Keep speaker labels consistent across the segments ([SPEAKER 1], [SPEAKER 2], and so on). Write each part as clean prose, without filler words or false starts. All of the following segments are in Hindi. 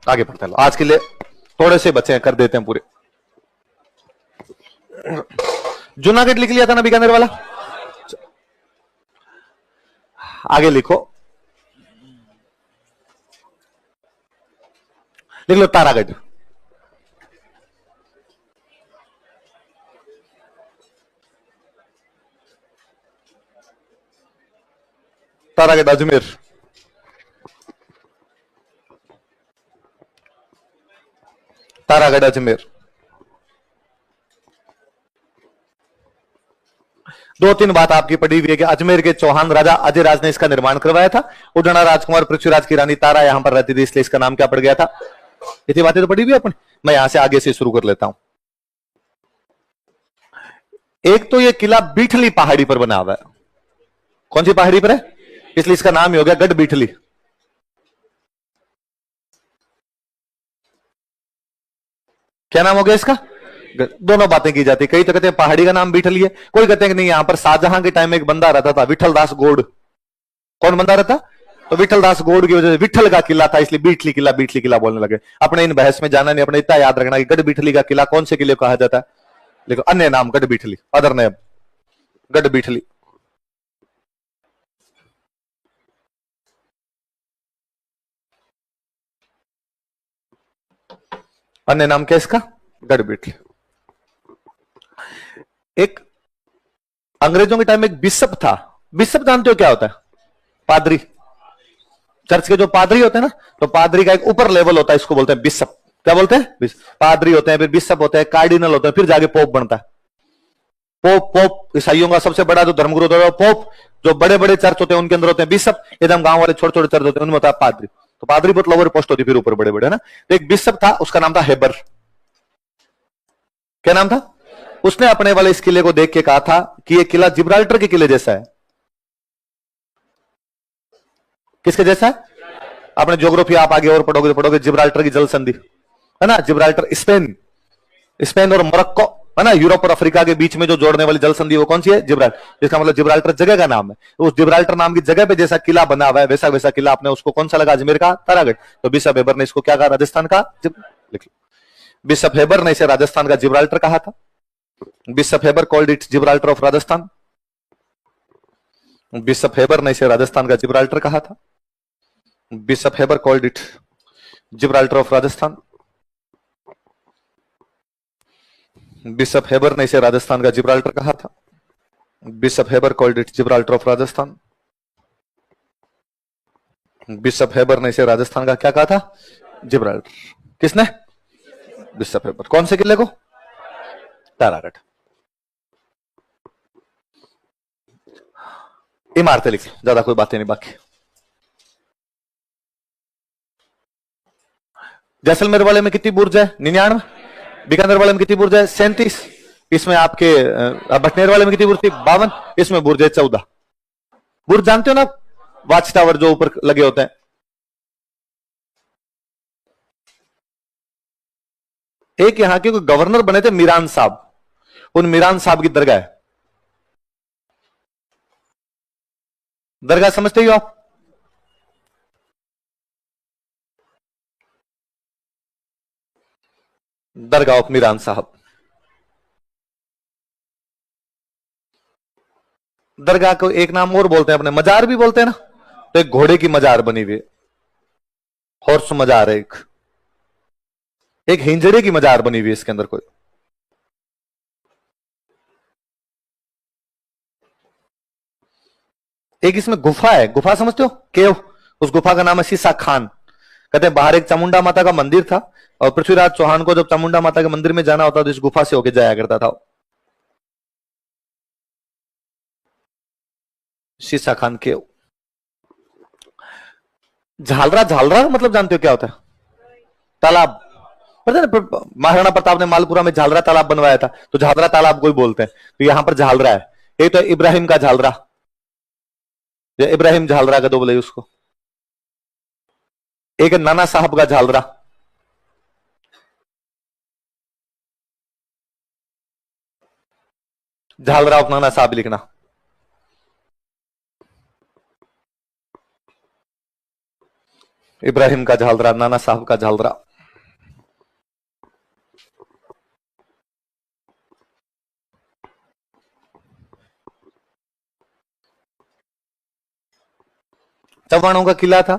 [SPEAKER 1] आगे बढ़ते हैं, आज के लिए थोड़े से बच्चे हैं, कर देते हैं पूरे। जूनागढ़ लिख लिया था ना, बीकानेर वाला। आगे लिखो, लिख लो तारागढ़। तारागढ़ अजमेर, तारागढ़ अजमेर। दो तीन बात आपकी पड़ी हुई है कि अजमेर के चौहान राजा अजय राज ने इसका निर्माण करवाया था। उडना राजकुमार पृथ्वीराज की रानी तारा यहां पर रहती थी, इसलिए इसका नाम क्या पड़ गया था। इतनी बातें तो पड़ी हुई है अपनी। मैं यहां से आगे से शुरू कर लेता हूं। एक तो ये किला बीठली पहाड़ी पर बना हुआ है। कौन सी पहाड़ी पर है, इसलिए इसका नाम ही हो गया गढ़ बीठली। क्या नाम हो गया इसका। दोनों बातें की जाती, कई तो कहते हैं पहाड़ी का नाम बीठली है, कोई कहते हैं कि नहीं, यहां पर शाहजहां के टाइम में एक बंदा रहता था विठल दास गोड़। कौन बंदा रहता, तो विठल दास गोड़ की वजह से विठल का किला था, इसलिए बीठली किला बोलने लगे। अपने इन बहस में जाना नहीं, अपने इतना याद रखना कि गढ़ बीठली का किला कौन से किले को कहा जाता है। देखो अन्य नाम गढ़ बीठली, अदर नेम गढ़ बीठली। अन्य नाम क्या इसका, गढ़ बीठली। एक अंग्रेजों के टाइम में एक बिशप था। बिशप जानते हो क्या होता है, पादरी। चर्च के जो पादरी होते हैं ना, तो पादरी का एक ऊपर लेवल होता है, इसको बोलते हैं बिशप। क्या बोलते हैं, पादरी होते हैं, फिर बिशप होते हैं, कार्डिनल होते हैं, फिर जाके पोप बनता है। पोप ईसाइयों का सबसे बड़ा जो धर्मगुरु होता है पोप। जो बड़े बड़े चर्च होते हैं उनके अंदर होते हैं बिशप, एकदम गांव वाले छोटे छोटे चर्च होते हैं उनमें होता है पादरी। तो पादरी बहुत लोअर पोस्ट होती है, फिर ऊपर बड़े बड़े, है ना। तो एक बिशप था, उसका नाम था हेबर। क्या नाम था, उसने अपने वाले इस किले को देख के कहा था कि ये किला जिब्राल्टर के किले जैसा है। किसके जैसा है, अपने ज्योग्राफी आप आगे और पढ़ोगे तो पढ़ोगे, जिब्राल्टर की जल संधि, है ना। जिब्राल्टर स्पेन, स्पेन और मोरक्को, है ना, यूरोप और अफ्रीका के बीच में जो जोड़ने वाली जल संधि वो कौन सी है, जिब्राल्टर। जिसका मतलब जिब्राल्टर जगह का नाम है। उस जिब्राल्टर नाम की जगह पे जैसा किला बना हुआ है, वैसा वैसा किला आपने उसको कौन सा लगा, अजमेर का तारागढ़। तो बिशप हेबर ने इसको क्या कहा, राजस्थान का, लिख लो, बिशप हेबर ने इसे राजस्थान का जिब्राल्टर कहा था। Bishop Heber called it Gibraltar of Rajasthan. Bishop Heber ने इसे राजस्थान का जिब्राल्टर कहा था। Bishop Heber called it Gibraltar of Rajasthan. Bishop Heber ने इसे राजस्थान का जिब्राल्टर कहा था। Bishop Heber called it Gibraltar of Rajasthan. Bishop Heber ने इसे राजस्थान का क्या कहा था, जिब्राल्टर। किसने, बिशप हेबर। कौन से किले को, तारागढ़। इमारतें लिखी, ज्यादा कोई बातें नहीं बाकी। जैसलमेर वाले में कितनी बुर्ज है, 99। बीकानेर वाले में कितनी बुर्ज है, 37। इसमें आपके बटनेर वाले में कितनी बुर्ज थी, 52। इसमें बुर्ज है 14। बुर्ज जानते हो ना, वाच टावर जो ऊपर लगे होते हैं। एक यहां के गवर्नर बने थे मीरान साहब, उन मीरान साहब की दरगाह है। दरगाह समझते हो आप, दरगाह ऑफ मीरान साहब। दरगाह को एक नाम और बोलते हैं अपने, मजार भी बोलते हैं ना। तो एक घोड़े की मजार बनी हुई, हॉर्स मजार है एक हिंजड़े की मजार बनी हुई है इसके अंदर कोई। एक इसमें गुफा है, गुफा समझते हो, केव। उस गुफा का नाम है शीशा खान। कहते हैं बाहर एक चामुंडा माता का मंदिर था, और पृथ्वीराज चौहान को जब चामुंडा माता के मंदिर में जाना होता तो इस गुफा से होके जाया करता था। शीशा खान केव। झालरा, झालरा मतलब जानते हो क्या होता है, तालाब। पता है महाराणा प्रताप ने मालपुरा में झालरा तालाब बनवाया था, तो झालरा तालाब को ही बोलते हैं। तो यहां पर झालरा है, एक तो इब्राहिम का झालरा, इब्राहिम झालरा का दो बोले उसको। एक नाना साहब का झालरा, झालरा ऑफ नाना साहब लिखना। इब्राहिम का झालरा, नाना साहब का झालरा। चौहानों का किला था,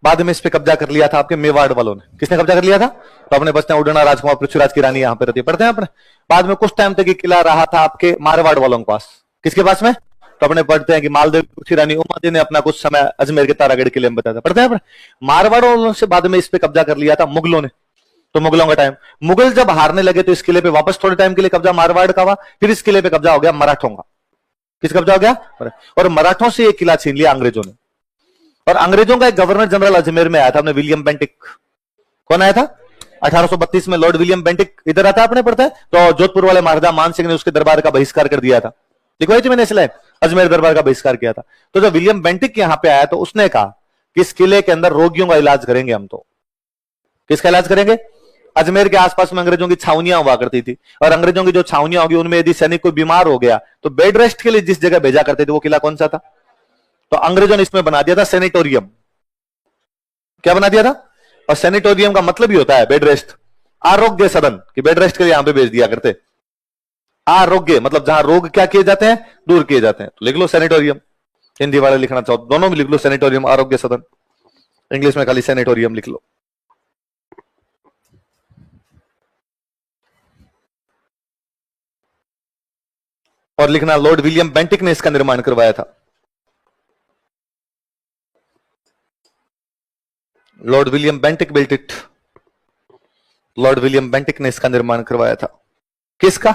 [SPEAKER 1] बाद में इस पे कब्जा कर लिया था आपके मेवाड़ वालों ने। किसने कब्जा कर लिया था? तो अपने बचते हैं उड़ना राजकुमार पृथ्वीराज की रानी यहां पे रहती है, पढ़ते हैं आपने। बाद में कुछ टाइम तक ये किला रहा था आपके मारवाड़ वालों के पास। किसके पास में? तो अपने पढ़ते हैं कि मालदेव पृथ्वी रानी उमा जी ने अपना कुछ समय अजमेर के तारागढ़ किले में बताया था, पढ़ते हैं आपने। मारवाड़ वालों से बाद में इस पे कब्जा कर लिया था मुगलों ने। तो मुगलों का टाइम, मुगल जब हारने लगे तो इस किले पे वापस थोड़े टाइम के लिए कब्जा मारवाड़ का हुआ, फिर इस किले पे कब्जा हो गया मराठों का। किस कब्जा हो गया? और मराठों से ये किला छीन लिया अंग्रेजों ने। और अंग्रेजों का एक गवर्नर जनरल अजमेर में आया था, विलियम बेंटिक। कौन आया था? 1832 में लॉर्ड विलियम बेंटिक इधर आता, आपने पढ़ता है। तो जोधपुर वाले महाराजा मान सिंह ने उसके दरबार का बहिष्कार कर दिया था। लिखवाई थी मैंने इसलिए, अजमेर दरबार का बहिष्कार किया था। तो जब विलियम बेंटिक यहां पे आया तो उसने कहा कि इस किले के अंदर रोगियों का इलाज करेंगे हम। तो किसका इलाज करेंगे? अजमेर के आसपास में अंग्रेजों की छावनियां हुआ करती थी, और अंग्रेजों की जो छावनियां होगी उनमें यदि सैनिक कोई बीमार हो गया तो बेड रेस्ट के लिए जिस जगह भेजा करते थे वो किला कौन सा था? तो अंग्रेजों ने इसमें बना दिया था सेनेटोरियम। क्या बना दिया था? और सेनेटोरियम का मतलब ही होता है बेड रेस्ट, आरोग्य सदन, कि बेड रेस्ट के लिए यहां पे भेज दिया करते। आरोग्य मतलब जहां रोग क्या किए जाते हैं, दूर किए जाते हैं। तो लिख लो सेनेटोरियम, हिंदी वाले लिखना चाहो दोनों में लिख लो सेनेटोरियम, आरोग्य सदन। इंग्लिश में खाली सेनेटोरियम लिख लो। और लिखना लॉर्ड विलियम बेंटिक ने इसका निर्माण करवाया था। Lord William Bentinck built it. Lord William Bentinck ने इसका निर्माण करवाया था। किसका?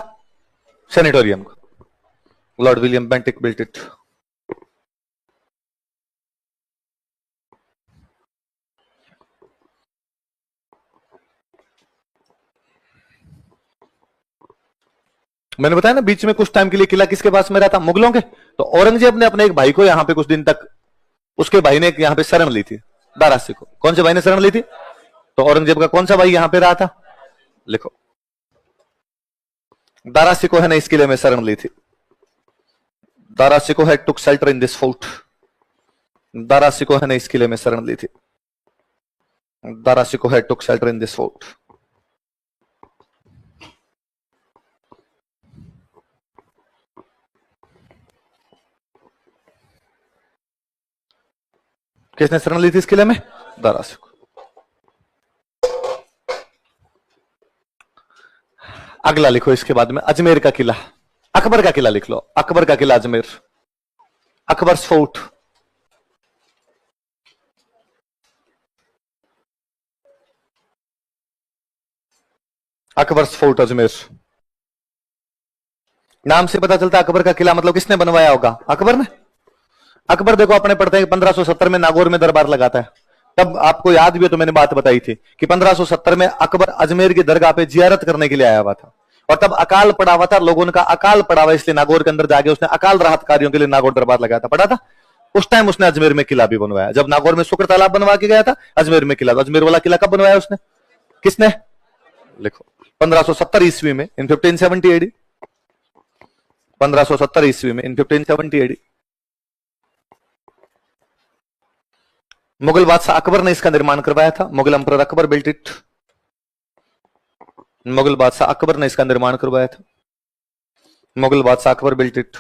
[SPEAKER 1] सेनेटोरियम का। Lord William Bentinck built it. मैंने बताया ना बीच में कुछ टाइम के लिए किला किसके पास में रहा था? मुगलों के। तो औरंगजेब ने अपने एक भाई को यहां पे कुछ दिन तक, उसके भाई ने यहां पे शरण ली थी, दारा सिको। कौन से भाई ने शरण ली थी? तो औरंगजेब का कौन सा भाई यहां पे रहा था? लिखो, दारा सिको है ना, इस किले में शरण ली थी। Dara Shikoh took shelter in this fort. Dara Shikoh ने इस किले में शरण ली थी। Dara Shikoh took shelter in this fort. किसने शरण ली थी इस किले में? दारा सिको। अगला लिखो इसके बाद में, अजमेर का किला, अकबर का किला लिख लो। अकबर का किला अजमेर, अकबर फोर्ट। अकबर फोर्ट अजमेर, नाम से पता चलता है अकबर का किला मतलब किसने बनवाया होगा? अकबर ने। अकबर देखो अपने पढ़ते हैं 1570 में नागौर में दरबार लगाता है। तब आपको याद भी हो तो मैंने बात बताई थी कि 1570 में अकबर अजमेर की दरगाह पे जियारत करने के लिए आया हुआ था, और तब अकाल पड़ा हुआ था, लोगों का अकाल पड़ा हुआ, इसलिए नागौर के अंदर जाके उसने अकाल राहत कार्यों के लिए नागौर दरबार लगाया था, पड़ा था। उस टाइम उसने अजमेर में किला भी बनवाया। जब नागौर में शुक्र तालाब बनवा के गया था, अजमेर में किला, तो अजमेर वाला किला कब बनवाया उसने? किसने? लिखो 1570 ईस्वी में, इन 1570 एडी। 1570 ईस्वी में, इन 1570 एडी। मुगल बादशाह अकबर ने इसका निर्माण करवाया था। Mughal umpire Akbar built it. Mughal बादशाह अकबर ने इसका निर्माण करवाया था। मुगल बादशाह अकबर बिल्ट इट।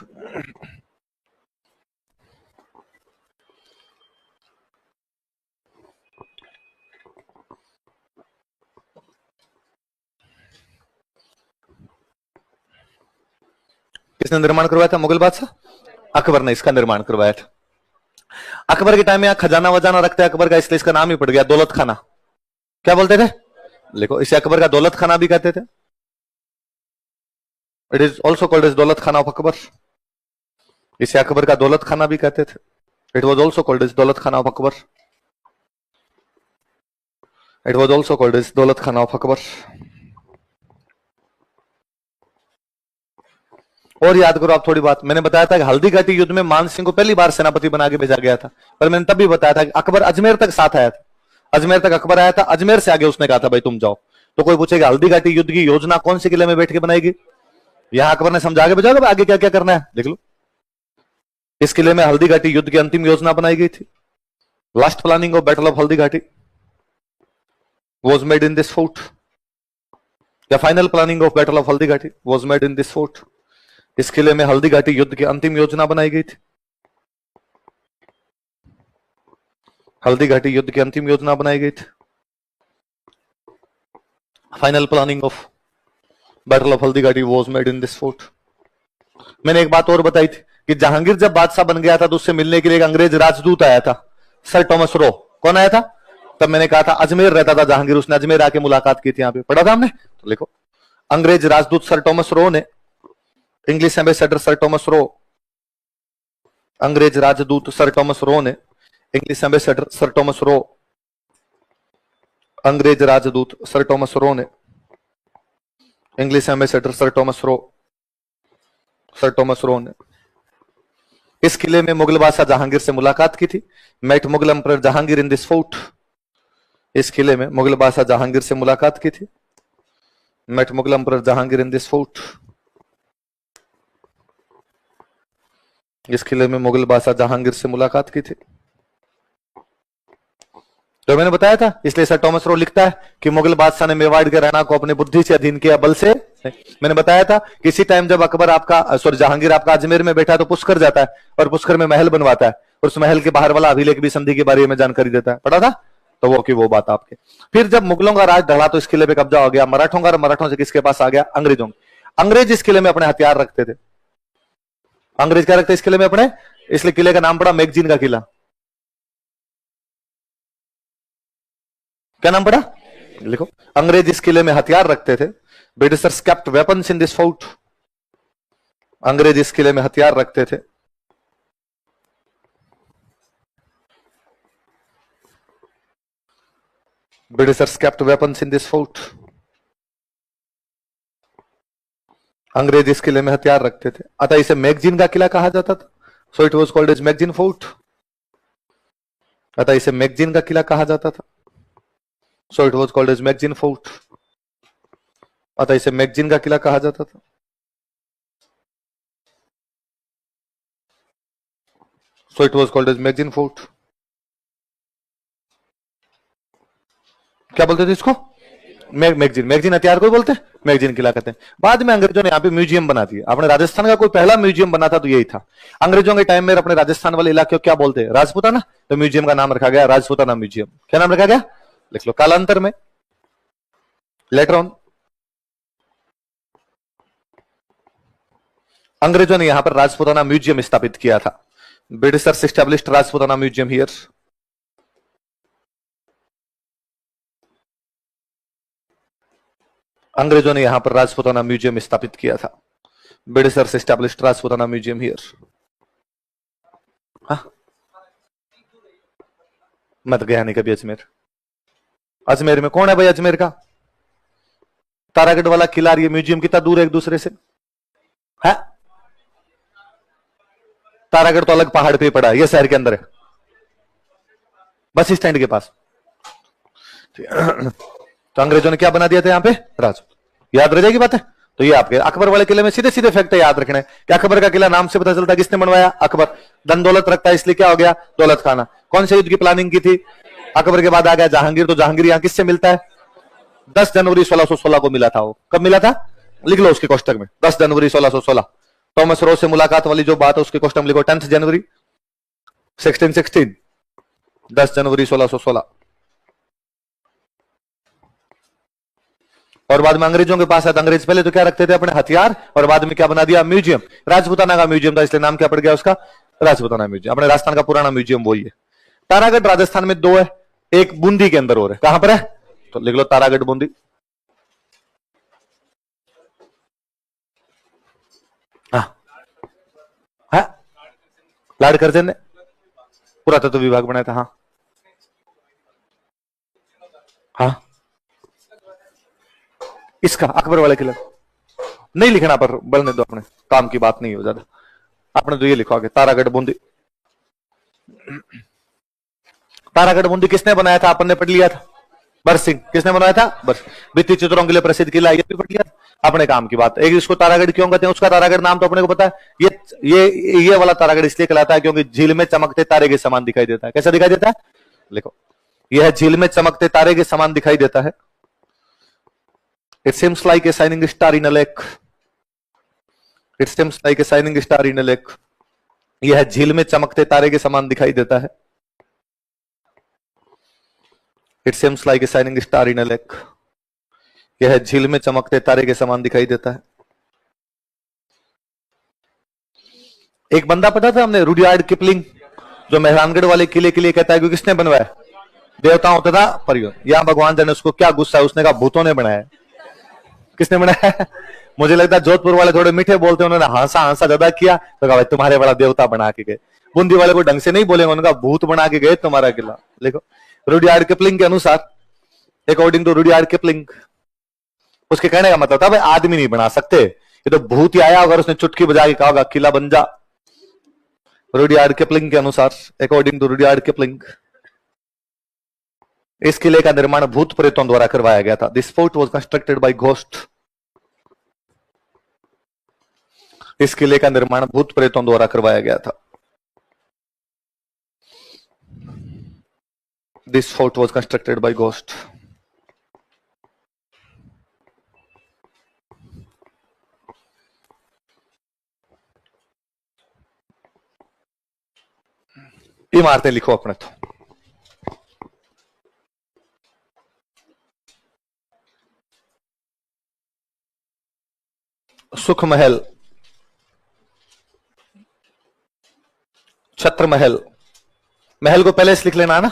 [SPEAKER 1] किसने निर्माण करवाया था? मुगल बादशाह अकबर ने इसका निर्माण करवाया था। अकबर के टाइम में यहां खजाना वजाना रखते हैं अकबर का, इसलिए इसका नाम ही पड़ गया दौलत खाना। क्या बोलते थे? लिखो, इसे अकबर का दौलत खाना भी कहते थे। It is also called as Daulat Khana of Akbar. इसे अकबर का दौलत खाना भी कहते थे। It was also called as Daulat Khana of Akbar. It was also called as Daulat Khana of Akbar. और याद करो आप थोड़ी बात, मैंने बताया था कि हल्दी घाटी युद्ध में मान सिंह को पहली बार सेनापति बना के भेजा गया था, पर मैंने तब भी बताया था कि अकबर अजमेर तक साथ आया था। अजमेर तक अकबर आया था, अजमेर से आगे उसने कहा था भाई तुम जाओ। तो कोई पूछेगा हल्दी घाटी युद्ध की योजना कौन से किले में बैठ के बनाएगी? यहां अकबर ने समझा के भेजा आगे क्या क्या करना है, देख लो। इस किले में हल्दी घाटी युद्ध की अंतिम योजना बनाई गई थी। Last planning of battle of Haldi Ghati. was made in this fort. The final planning of Battle of Haldi Ghati was made in this fort. इस किले में हल्दी घाटी युद्ध की अंतिम योजना बनाई गई थी. हल्दी घाटी युद्ध की अंतिम योजना बनाई गई थी. Final planning of battle of Haldi Ghati was made in this fort. मैंने एक बात और बताई थी कि जहांगीर जब बादशाह बन गया था तो उससे मिलने के लिए एक अंग्रेज राजदूत आया था, सर टॉमस रो. कौन आया था? तब मैंने कहा था अजमेर रहता था जहांगीर, उसने अजमेर आके मुलाकात की थी. यहां पे पढ़ा था हमने, तो लिखो. अंग्रेज राजदूत सर टॉमस रो ने, English ambassador sir Thomas Roe, अंग्रेज राजदूत सर टॉमस रो ने, English ambassador sir Thomas Roe, अंग्रेज राजदूत सर टॉमस रो ने, English ambassador sir Thomas Roe, sir Thomas Roe ने इस किले में मुगल बादशाह जहांगीर से मुलाकात की थी. Met Mughal emperor Jahangir in this fort. इस किले में मुगल बादशाह जहांगीर से मुलाकात की थी. Met Mughal emperor Jahangir in this fort. इस किले में मुगल बादशाह जहांगीर से मुलाकात की थी. तो मैंने बताया था, इसलिए सर टॉमस रो लिखता है कि मुगल बादशाह ने मेवाड़ के रैना को अपनी बुद्धि से अधीन किया, बल से. मैंने बताया था किसी टाइम जब अकबर आपका जहांगीर आपका अजमेर में बैठा तो पुष्कर जाता है और पुष्कर में महल बनवाता है और उस महल के बाहर वाला अभिलेख भी संधि के बारे में जानकारी देता है. पढ़ा था तो वो बात आपके. फिर जब मुगलों का राज ढला तो इस किले पे कब्जा हो गया मराठों का. मराठों से किसके पास आ गया? अंग्रेजों. अंग्रेज इस किले में अपने हथियार रखते थे. अंग्रेज क्या रखते इस किले में अपने, इसलिए किले का नाम पड़ा मैगजीन का किला. क्या नाम पड़ा? लिखो. अंग्रेज इस किले में हथियार रखते थे. Britishers kept weapons in this fort. अंग्रेज इस किले में हथियार रखते थे. Britishers kept weapons in this fort. अंग्रेज इस किले में हथियार रखते थे, अतः इसे मैगजीन का किला कहा जाता था. So it was called as magazine fort. अतः इसे मैगजीन का किला कहा जाता था. So it was called as magazine fort. अतः इसे मैगजीन का किला कहा जाता था. So it was called as magazine fort. क्या बोलते थे इसको? मैगजीन. मैगजीन हथियार को बोलते हैं, मैगजीन किला कहते हैं. बाद में अंग्रेजों ने यहाँ पे म्यूजियम बना दिया. अपने राजस्थान का कोई पहला म्यूजियम बना था तो यही था. अंग्रेजों के टाइम में अपने राजस्थान वाले इलाके को क्या बोलते हैं? राजपूताना. तो म्यूजियम का नाम रखा गया राजपूताना म्यूजियम. क्या नाम रखा गया? लिख लो. कालांतर में लेटर ऑन अंग्रेजों ने यहां पर राजपूताना म्यूजियम स्थापित किया था. Britishers established Rajputana museum here. अंग्रेजों ने यहां पर राजपूताना म्यूजियम स्थापित किया था. Britishers established Rajputana museum here. मत गया नहीं कभी अजमेर. अजमेर में कौन है भाई? अजमेर का तारागढ़ वाला किला, ये म्यूजियम कितना दूर है एक दूसरे से? है तारागढ़ तो अलग पहाड़ पे पड़ा है, ये शहर के अंदर है, बस स्टैंड के पास. तो अंग्रेजों ने क्या बना दिया था यहां पे? राज. याद रह जाएगी बात है. तो ये आपके अकबर वाले किले में सीधे सीधे फैक्ट है, याद रखना है कि अकबर का किला नाम से पता चलता है किसने बनवाया? अकबर. धन दौलत रखता है इसलिए क्या हो गया? दौलत खाना. कौन से युद्ध की प्लानिंग की थी? अकबर के बाद आ गया जहांगीर. तो जहांगीर यहां किससे मिलता है? 10 जनवरी 1616 को मिला था. वो कब मिला था? लिख लो उसके कोष्टक में, 10 जनवरी 1616. टॉमस रो से मुलाकात वाली जो बात है उसके कोष्टक में लिखो 10 जनवरी 1616. 10 जनवरी 1616. और बाद में अंग्रेजों के पास आया. अंग्रेज पहले तो क्या रखते थे? अपने हथियार. और बाद में क्या बना दिया? म्यूजियम. राजपूताना का म्यूजियम था इसलिए नाम क्या पड़ गया उसका? राजपूताना म्यूजियम. अपने राजस्थान का पुराना म्यूजियम वही है. तारागढ़ राजस्थान में 2 है, एक बूंदी के अंदर और है. कहां पर है? तो लिख लो तारागढ़ बूंदी. हाँ लाड करजन ने पुरातत्व विभाग बनाया था. हाँ हाँ इसका अकबर वाले किला नहीं लिखना, पर बढ़ने दो, अपने काम की बात नहीं हो ज्यादा. आपने तो ये लिखो आगे तारागढ़ बूंदी. तारागढ़ बूंदी किसने बनाया था? अपन ने पढ़ लिया था. बरस सिंह. किसने बनाया था? बरस. भित्ति चित्रों के लिए प्रसिद्ध किला, ये भी पढ़ लिया. अपने काम की बात. एक इसको तारागढ़ क्यों कहते हैं? उसका तारागढ़ नाम तो अपने को पता है. ये वाला तारागढ़ इसलिए कहलाता है क्योंकि झील में चमकते तारे के समान दिखाई देता है. कैसा दिखाई देता है? लिखो यह झील में चमकते तारे के समान दिखाई देता है। It seems like a shining star in a lake. It seems like a shining star in a lake. यह झील में चमकते तारे के समान दिखाई देता है। It seems like a shining star in a lake. यह झील में चमकते तारे के समान दिखाई देता है। एक बंदा पता था हमने, रुडयार्ड किपलिंग, जो मेहरानगढ़ वाले किले के लिए कहता है कि किसने बनवाया? देवताओं तथा परियों। यहां भगवान जाने उसको क्या गुस्सा है, उसने कहा भूतों ने बनाया। किसने बनाया? मुझे लगता है जोधपुर वाले थोड़े मीठे बोलते, उन्होंने हांसा हांसा ज्यादा किया तो कहा भाई तुम्हारे बड़ा देवता बना के गए। बूंदी वाले को ढंग से नहीं बोलेंगे, उन्होंने कहा भूत बना के गए तुम्हारा किला। देखो रुडयार्ड किपलिंग के अनुसार, अकॉर्डिंग टू रुडयार्ड किपलिंग, उसके कहने का मतलब था भाई आदमी नहीं बना सकते, ये तो भूत ही आया अगर उसने चुटकी बजा के कहा होगा किला बन जा। रुडयार्ड किपलिंग के अनुसार, अकॉर्डिंग टू रुडयार्ड किपलिंग, इस किले का निर्माण भूत प्रेतों द्वारा करवाया गया था। This fort was constructed by ghost. इस किले का निर्माण भूत प्रेतों द्वारा करवाया गया था। This fort was constructed by ghost. इमारतें लिखो अपने तो। सुख महल, छत्र महल, महल को पहले से लिख लेना ना,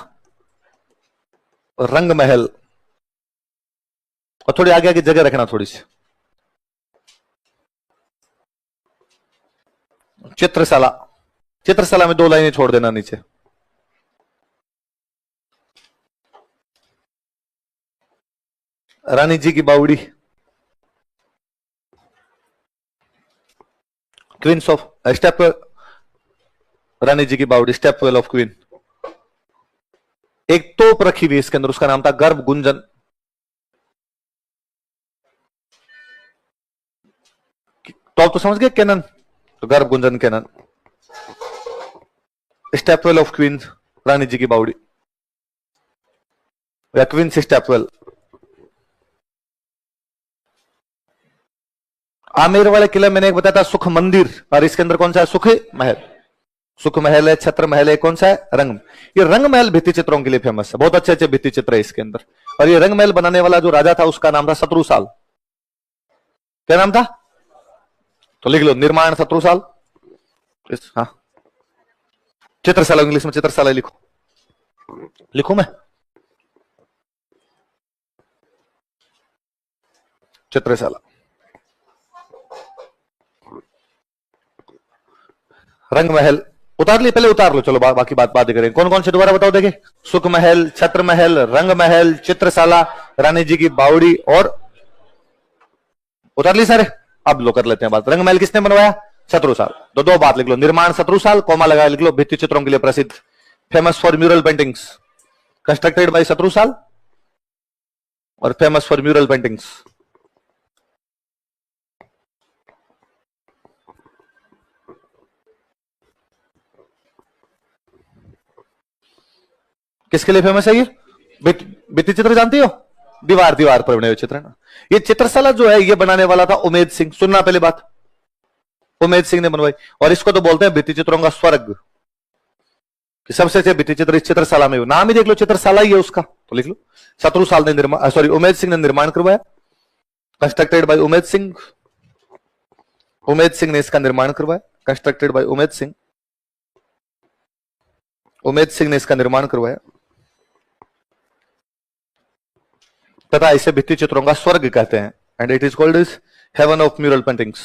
[SPEAKER 1] रंग महल, और थोड़ी आगे आगे जगह रखना थोड़ी सी। चित्रशाला, चित्रशाला में 2 लाइनें छोड़ देना नीचे। रानी जी की बावड़ी, क्वींस ऑफ स्टेप, रानी जी की बावड़ी, स्टेप वेल ऑफ क्वीन। एक तोप रखी हुई इसके अंदर, उसका नाम था गर्भ गुंजन। तोप तो समझ गए, कैनन, तो गर्भ गुंजन कैनन। स्टेपवेल ऑफ क्वीन, रानी जी की बावड़ी या क्वींस स्टेपवेल। आमेर वाले किले मैंने एक बताया था सुख मंदिर, और इसके अंदर कौन सा है? सुख महल। सुख महल है, छत्र महल है, कौन सा है? रंग। ये रंग महल भित्ति चित्रों के लिए फेमस है, बहुत अच्छे अच्छे भित्ति चित्र है इसके अंदर। और ये रंग महल बनाने वाला जो राजा था उसका नाम था शत्रुसाल। क्या नाम था? तो लिख लो, निर्माण शत्रुसाल। हाँ, चित्रशाला इंग्लिश में चित्रशाला लिखो, लिखो मैं चित्रशाला। रंग महल उतार ली, पहले उतार लो, चलो बाकी बात करें। कौन कौन से दोबारा बताओ देखे? सुख महल, छत्र महल, रंग महल, चित्रशाला, रानी जी की बावड़ी, और उतार ली सारे। अब लो कर लेते हैं बात। रंग महल किसने बनवाया? शत्रुसाल। तो 2 बात लिख लो, निर्माण शत्रुसाल, कोमा लगा लिख लो, भित्ति चित्रों के लिए प्रसिद्ध, famous for mural paintings, constructed by Shatrusal, और फेमस फॉर म्यूरल पेंटिंग्स। किसके लिए फेमस है ये? भित्ति चित्र जानती हो? दीवार दीवार पर बने हुए चित्र ना। ये चित्रशाला जो है ये बनाने वाला था उमेद सिंह। सुनना पहले बात, उमेद सिंह ने बनवाई। और इसको तो बोलते हैं भित्ति चित्रों का स्वर्ग, कि सबसे अच्छे भित्ति चित्र इस चित्रशाला में। नाम ही देख लो, चित्रशाला ही है उसका, तो लिख लो। शत्रुसाल ने निर्माण, सॉरी उमेद सिंह ने निर्माण करवाया, कंस्ट्रक्टेड बाय उमेद सिंह। उमेद सिंह ने इसका निर्माण करवाया, कंस्ट्रक्टेड बाय उमेद सिंह। उमेद सिंह ने इसका निर्माण करवाया, तथा इसे भित्ति चित्रों का स्वर्ग कहते हैं। And it is called is heaven of mural paintings.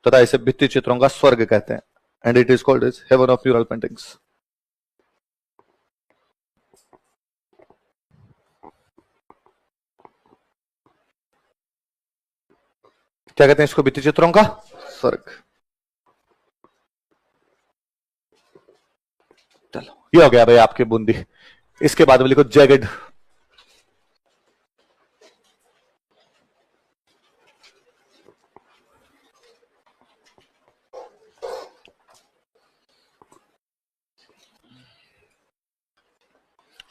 [SPEAKER 1] तथा इसे भित्ति चित्रों का स्वर्ग कहते हैं। And it is called is heaven of mural paintings. क्या कहते हैं इसको? भित्ति चित्रों का स्वर्ग। चलो ये हो गया भाई आपके बूंदी। इसके बाद में लिखो जैगड।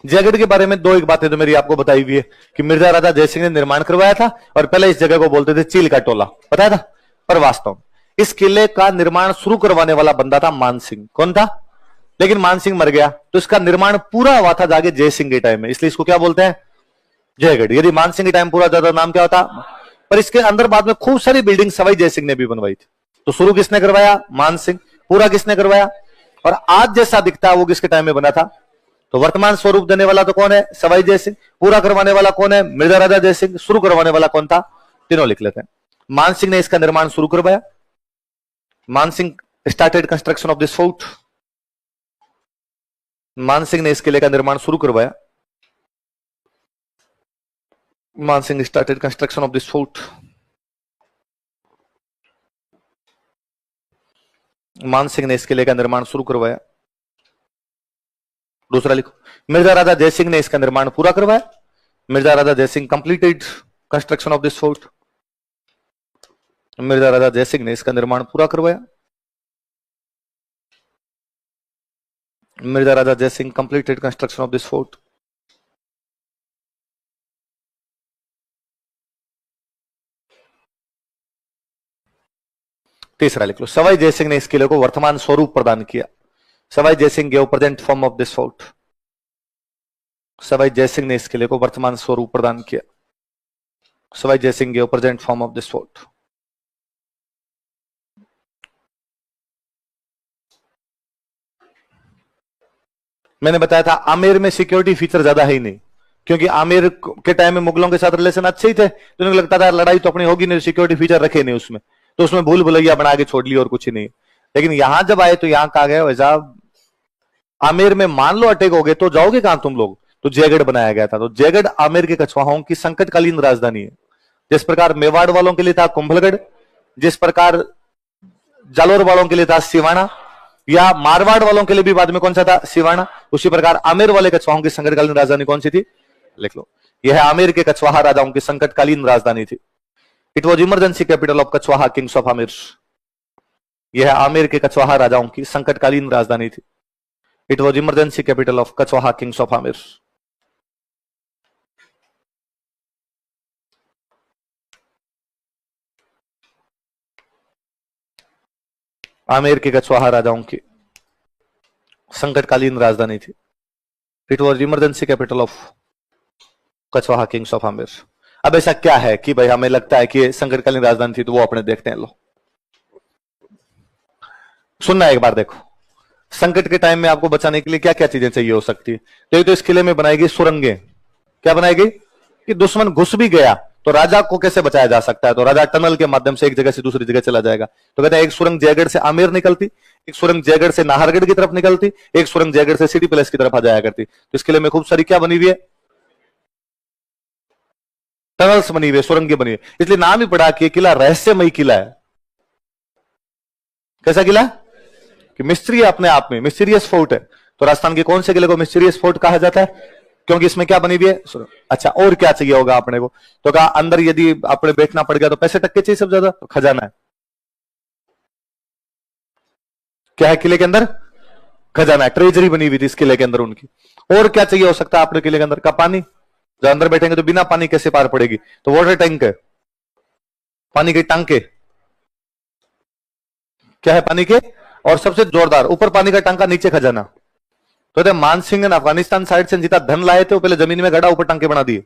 [SPEAKER 1] जयगढ़ के बारे में दो एक बातें तो मेरी आपको बताई हुई है कि मिर्जा राजा जयसिंह ने निर्माण करवाया था और पहले इस जगह को बोलते थे चील का टोला, बताया था। पर वास्तव इस किले का निर्माण शुरू करवाने वाला बंदा था मानसिंह। कौन था? लेकिन मानसिंह मर गया तो इसका निर्माण पूरा हुआ था जाके जयसिंह के टाइम में, इसलिए इसको क्या बोलते हैं? जयगढ़। यदि मानसिंह के टाइम पूरा जाता नाम क्या होता? पर इसके अंदर बाद में खूब सारी बिल्डिंग सवाई जयसिंह ने भी बनवाई थी। तो शुरू किसने करवाया? मानसिंह। पूरा किसने करवाया? और आज जैसा दिखता है वो किसके टाइम में बना था? तो वर्तमान स्वरूप देने वाला तो कौन है? सवाई जयसिंह। पूरा करवाने वाला कौन है? मिर्जा राजा जयसिंह। शुरू करवाने वाला कौन था? तीनों लिख लेते हैं। मानसिंह ने इसका निर्माण शुरू करवाया। Mansingh started construction of this fort. Mansingh ने इस किले का निर्माण शुरू करवाया। Mansingh started construction of this fort. Mansingh ने इस किले का निर्माण शुरू करवाया। दूसरा लिखो, मिर्जा राजा जयसिंह ने इसका निर्माण पूरा करवाया। Mirza Raja Jai Singh completed construction of this fort. Mirza Raja Jai Singh ने इसका निर्माण पूरा करवाया। Mirza Raja Jai Singh completed construction of this fort. तीसरा लिख लो, सवाई जयसिंह ने इस किले को वर्तमान स्वरूप प्रदान किया। Sawai Jaisingh gave present form of this fort. Sawai Jaisingh ने इस किले को वर्तमान स्वरूप प्रदान किया। Sawai Jaisingh gave present form of this fort. मैंने बताया था आमेर में सिक्योरिटी फीचर ज्यादा है ही नहीं, क्योंकि आमेर के टाइम में मुगलों के साथ रिलेशन अच्छे ही थे, तो उन्हें लगता था लड़ाई तो अपनी होगी नहीं, सिक्योरिटी फीचर रखे नहीं उसमें, तो उसमें भूल भुलैया बना के छोड़ ली और कुछ ही नहीं। लेकिन यहां जब आए तो यहां कहा गया वैसा आमेर में मान लो अटैक हो गए तो जाओगे कहां तुम लोग? तो जयगढ़ बनाया गया था। तो जयगढ़ आमेर के कछवाहों की संकटकालीन राजधानी है। जिस प्रकार मेवाड़ वालों के लिए था कुंभलगढ़, जिस प्रकार जालोर वालों के लिए था सिवाना, या मारवाड़ वालों के लिए भी बाद में कौन सा था? सिवाना, उसी प्रकार आमेर वाले कछवाहों की संकटकालीन राजधानी कौन सी थी? लिख लो, यह आमेर के कछवाहा राजाओं की संकटकालीन राजधानी थी। It was emergency capital of Kachhwaha Kings of Amer. यह आमेर के कछवाहा राजाओं की संकटकालीन राजधानी थी। It was emergency capital of Kachhwaha Kings of Amer. Amer के कछवाहा राजाओं की संकटकालीन राजधानी थी। It was emergency capital of Kachhwaha Kings of Amer. अब ऐसा क्या है कि भाई हमें लगता है कि संकटकालीन राजधानी थी, तो वो अपने देखते हैं। लो सुनना एक बार, देखो संकट के टाइम में आपको बचाने के लिए क्या क्या चीजें चाहिए हो सकती है। तो इस किले में बनाई गई सुरंगें। क्या बनाई गई? कि दुश्मन घुस भी गया तो राजा को कैसे बचाया जा सकता है? तो राजा टनल के माध्यम से एक जगह से दूसरी जगह चला जाएगा। तो कहते हैं एक सुरंग जयगढ़ से आमेर निकलती, एक सुरंग जयगढ़ से नाहरगढ़ की तरफ निकलती, एक सुरंग जयगढ़ से सिटी पैलेस की तरफ आ जाया करती। तो इस किले में खूब सारी क्या बनी हुई है? टनल्स बनी हुई है, सुरंगें बनी हुई है। इसलिए नाम ही पड़ा कि किला रहस्यमयी किला है। कैसा किला? कि मिस्ट्री है अपने आप में, मिस्टीरियस फोर्ट है। तो राजस्थान के कौन से किले को मिस्टीरियस फोर्ट कहा जाता है? क्योंकि इसमें क्या बनी हुई है? अच्छा, और क्या चाहिए होगा अपने को? तो कहा अंदर यदि अपने बैठना पड़ गया तो पैसे टक्के चाहिए सब ज्यादा, तो खजाना है। क्या है किले के अंदर? खजाना है, ट्रेजरी बनी हुई थी इस किले के अंदर उनकी। और क्या चाहिए हो सकता है अपने किले के अंदर? का पानी। जब अंदर बैठेंगे तो बिना पानी कैसे पार पड़ेगी? तो वाटर टैंक है, पानी के टांके। क्या है? पानी के, और सबसे जोरदार ऊपर पानी का टांका, नीचे खजाना। तो मानसिंह ने अफगानिस्तान साइड से जितना धन लाए थे वो पहले जमीन में गड़ा, ऊपर टांके बना दिए।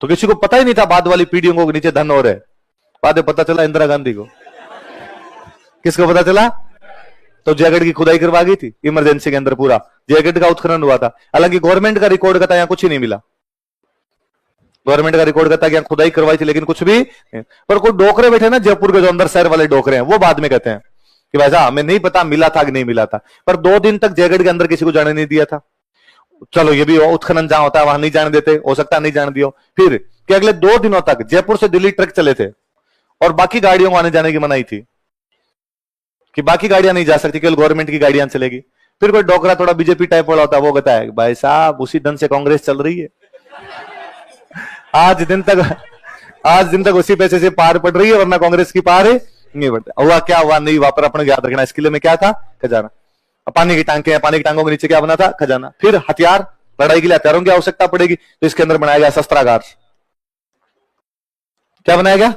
[SPEAKER 1] तो किसी को पता ही नहीं था, बाद वाली पीढ़ियों को नीचे धन हो रहे। बाद में पता चला इंदिरा गांधी को। किसको पता चला? तो जयगढ़ की खुदाई करवा गई थी इमरजेंसी के अंदर, पूरा जयगढ़ का उत्खनन हुआ था। हालांकि गवर्नमेंट का रिकॉर्ड कहता है यहां कुछ ही नहीं मिला। गवर्नमेंट का रिकॉर्ड कहता है कि यहां खुदाई करवाई थी लेकिन कुछ भी नहीं। पर कोई डोकरे बैठे ना जयपुर के, जो अंदर शहर वाले डोकरे हैं, वो बाद में कहते हैं कि वैसा हमें नहीं पता मिला था कि नहीं मिला था। पर 2 दिन तक जयगढ़ के अंदर किसी को जाने नहीं दिया था। चलो ये भी उत्खनन जहां होता है वहां नहीं जाने देते, हो सकता है नहीं जाने दियो। फिर कि अगले 2 दिनों तक जयपुर से दिल्ली ट्रक चले थे और बाकी गाड़ियों को आने जाने की मनाही थी, कि बाकी गाड़ियां नहीं जा सकती, केवल गवर्नमेंट की गाड़ियां चलेगी। फिर कोई डोकरा थोड़ा बीजेपी टाइप वाला होता है, वो कहता है भाई साहब उसी ढंग से कांग्रेस चल रही है, आज दिन तक उसी पैसे से पार पड़ रही है, वरना कांग्रेस की पार है नहीं बढ़ता। हुआ क्या हुआ नहीं हुआ, पर अपने याद रखना। इस किले में क्या था? खजाना। पानी की टांके हैं, पानी की टांगों के नीचे क्या बना था? खजाना। फिर हथियार, लड़ाई के लिए हथियारों की आवश्यकता पड़ेगी, तो इसके अंदर बनाया गया शस्त्रागार। क्या बनाया गया?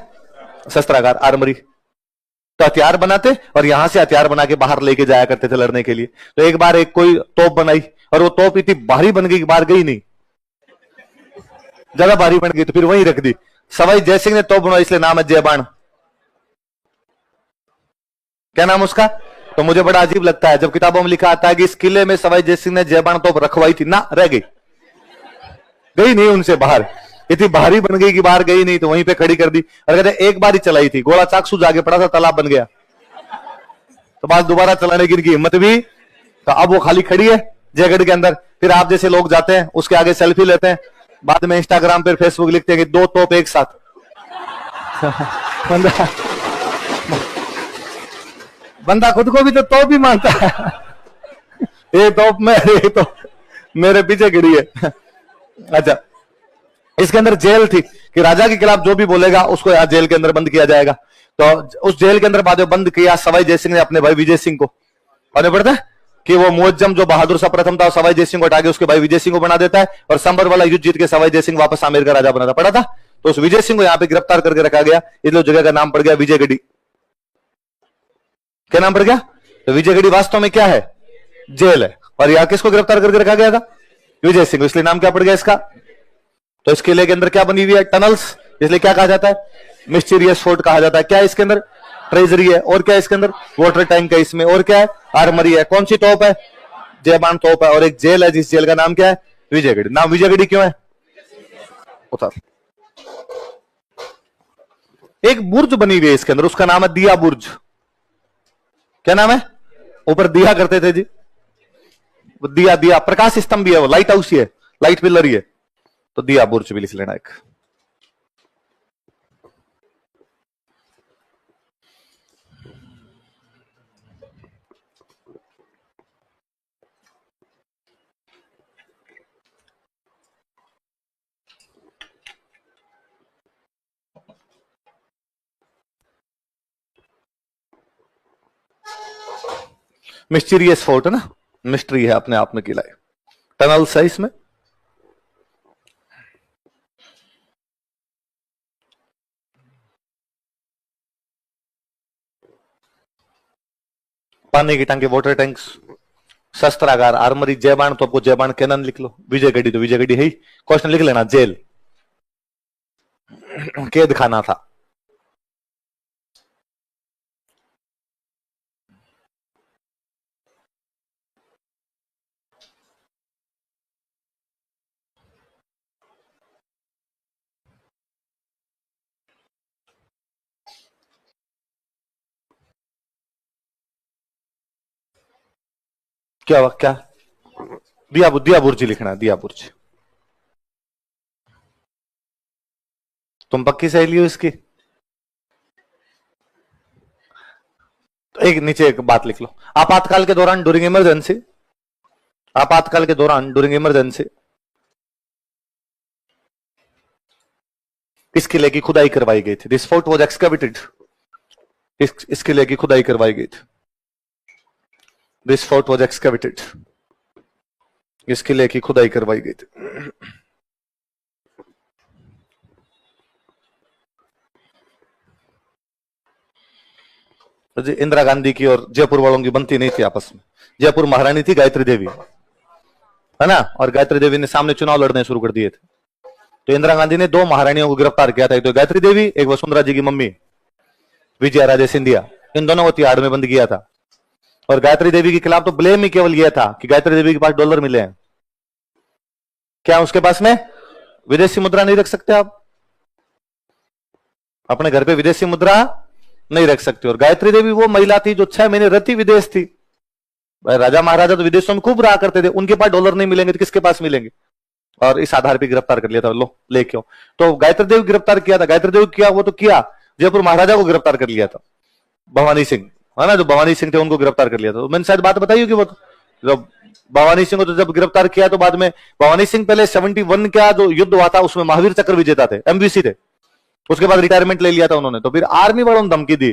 [SPEAKER 1] शस्त्रागार, आर्मरी। तो हथियार बनाते और यहां से हथियार बना के बाहर लेके जाया करते थे लड़ने के लिए। तो एक बार एक कोई तोप बनाई और वो तोप इतनी भारी बन गई कि बाहर गई नहीं, ज्यादा भारी बन गई, तो फिर वहीं रख दी। सवाई जयसिंह ने तोप बनवाई, इसलिए नाम है जयबाण। क्या नाम उसका? तो मुझे बड़ा अजीब लगता है जब किताबों में लिखा आता है कि इस किले में सवाई जयसिंह ने जयबाण तोप रखवाई थी, ना रह गई, गई नहीं उनसे बाहर, इतनी भारी बन गई कि बाहर गई नहीं, तो वहीं पे खड़ी कर दी। और कहते एक बार ही चलाई थी, गोला चाकसू जाके पड़ा था, तालाब बन गया, तो बाद दोबारा चलाने की इनकी हिम्मत भी, तो अब वो खाली खड़ी है जयगढ़ के अंदर। फिर आप जैसे लोग जाते हैं उसके आगे सेल्फी लेते हैं, बाद में इंस्टाग्राम पर फेसबुक लिखते हैं कि 2 तोप एक साथ। बंदा बंदा खुद को भी तो तोप ही मानता है। ये तोप में, ये तो मेरे पीछे गिरी है। अच्छा, इसके अंदर जेल थी कि राजा के खिलाफ जो भी बोलेगा उसको यहाँ जेल के अंदर बंद किया जाएगा। तो उस जेल के अंदर बाद में बंद किया सवाई जयसिंह ने अपने भाई विजय सिंह को। और पड़ता है कि वो मुअज्जम जो बहादुर सा प्रथम था, सवाई जयसिंह को हटा के उसके भाई विजय सिंह को बना देता है, और संबर वाला युद्ध जीत के सवाई जयसिंह वापस आमेर का राजा बना था, पड़ा था। तो उस विजय सिंह को यहाँ पे गिरफ्तार करके रखा गया, इसलिए जगह का नाम पड़ गया विजयगढ़ी। क्या नाम पड़ गया? तो विजयगढ़ी वास्तव में क्या है? जेल है। और यहां किसको गिरफ्तार करके रखा गया था? विजय सिंह, इसलिए नाम क्या पड़ गया इसका? तो इस किले के अंदर क्या बनी हुई है? टनल्स, इसलिए क्या कहा जाता है? मिस्टीरियस फोर्ट कहा जाता है। क्या इसके अंदर? ट्रेजरी है। और क्या इसके अंदर? वाटर टैंक है इसमें। और क्या है? आर्मरी है। कौन सी तोप है? जयबान तोप है। और एक जेल है, जिस जेल का नाम क्या है? विजयगढ़ी। नाम विजयगढ़ी क्यों है? उतार। एक बुर्ज बनी हुई है इसके अंदर, उसका नाम है दिया बुर्ज। क्या नाम है? ऊपर दिया करते थे जी, दिया, दिया प्रकाश स्तंभ भी है, वो लाइट हाउस ही है, लाइट पिलर ही है, तो दिया बुर्ज भी लिख लेना एक। मिस्टीरियस फोर्ट है ना, मिस्ट्री है अपने आप में किला है। टनल्स है इसमें। पानी की टांके, वाटर टैंक्स, शस्त्रागार, आर्मरी, जयबाण तो आपको जयबाण कैनन लिख लो, विजयगढ़ी तो विजयगढ़ी है ही। क्वेश्चन लिख लेना, जेल, कैद खाना था। क्या हुआ? क्या? दिया बुर्ज लिखना, दिया बुर्ज। तुम पक्की सहेली हो इसकी? तो एक नीचे एक बात लिख लो, आपातकाल के दौरान, ड्यूरिंग इमरजेंसी, आपातकाल के दौरान ड्यूरिंग इमरजेंसी इस किले की खुदाई करवाई गई थी। This fort was excavated. इस किले की खुदाई करवाई गई थी। This fort was excavated. इस किले की खुदाई करवाई गई थी। तो जी इंदिरा गांधी की और जयपुर वालों की बनती नहीं थी आपस में। जयपुर महारानी थी गायत्री देवी, है ना, और गायत्री देवी ने सामने चुनाव लड़ने शुरू कर दिए थे। तो इंदिरा गांधी ने 2 महारानियों को गिरफ्तार किया था, एक तो गायत्री देवी, एक वसुंधरा जी की मम्मी विजया राजे सिंधिया। इन दोनों को तिहाड़ में बंद किया था। और गायत्री देवी के खिलाफ तो ब्लेम ही केवल यह था कि गायत्री देवी के पास डॉलर मिले हैं। क्या उसके पास में विदेशी मुद्रा नहीं रख सकते? आप अपने घर पे विदेशी मुद्रा नहीं रख सकते। और गायत्री देवी वो महिला थी जो 6 महीने रहती विदेश थी। भाई राजा महाराजा तो विदेशों में खूब रहा करते थे, उनके पास डॉलर नहीं मिलेंगे तो किसके पास मिलेंगे? और इस आधार पर गिरफ्तार कर लिया था, लो लेके आओ। तो गायत्री देवी गिरफ्तार किया था। गायत्री देवी किया वो तो किया, जयपुर महाराजा को गिरफ्तार कर लिया था, भवानी सिंह, है ना, जो भवानी सिंह थे उनको गिरफ्तार कर लिया था। मैंने शायद बात बताई होगी वो, तो जब भवानी सिंह को तो जब गिरफ्तार किया तो बाद में भवानी सिंह पहले 71 का जो युद्ध हुआ था उसमें महावीर चक्र विजेता थे, एमवीसी थे। उसके बाद रिटायरमेंट ले लिया था उन्होंने। तो फिर आर्मी वालों ने धमकी दी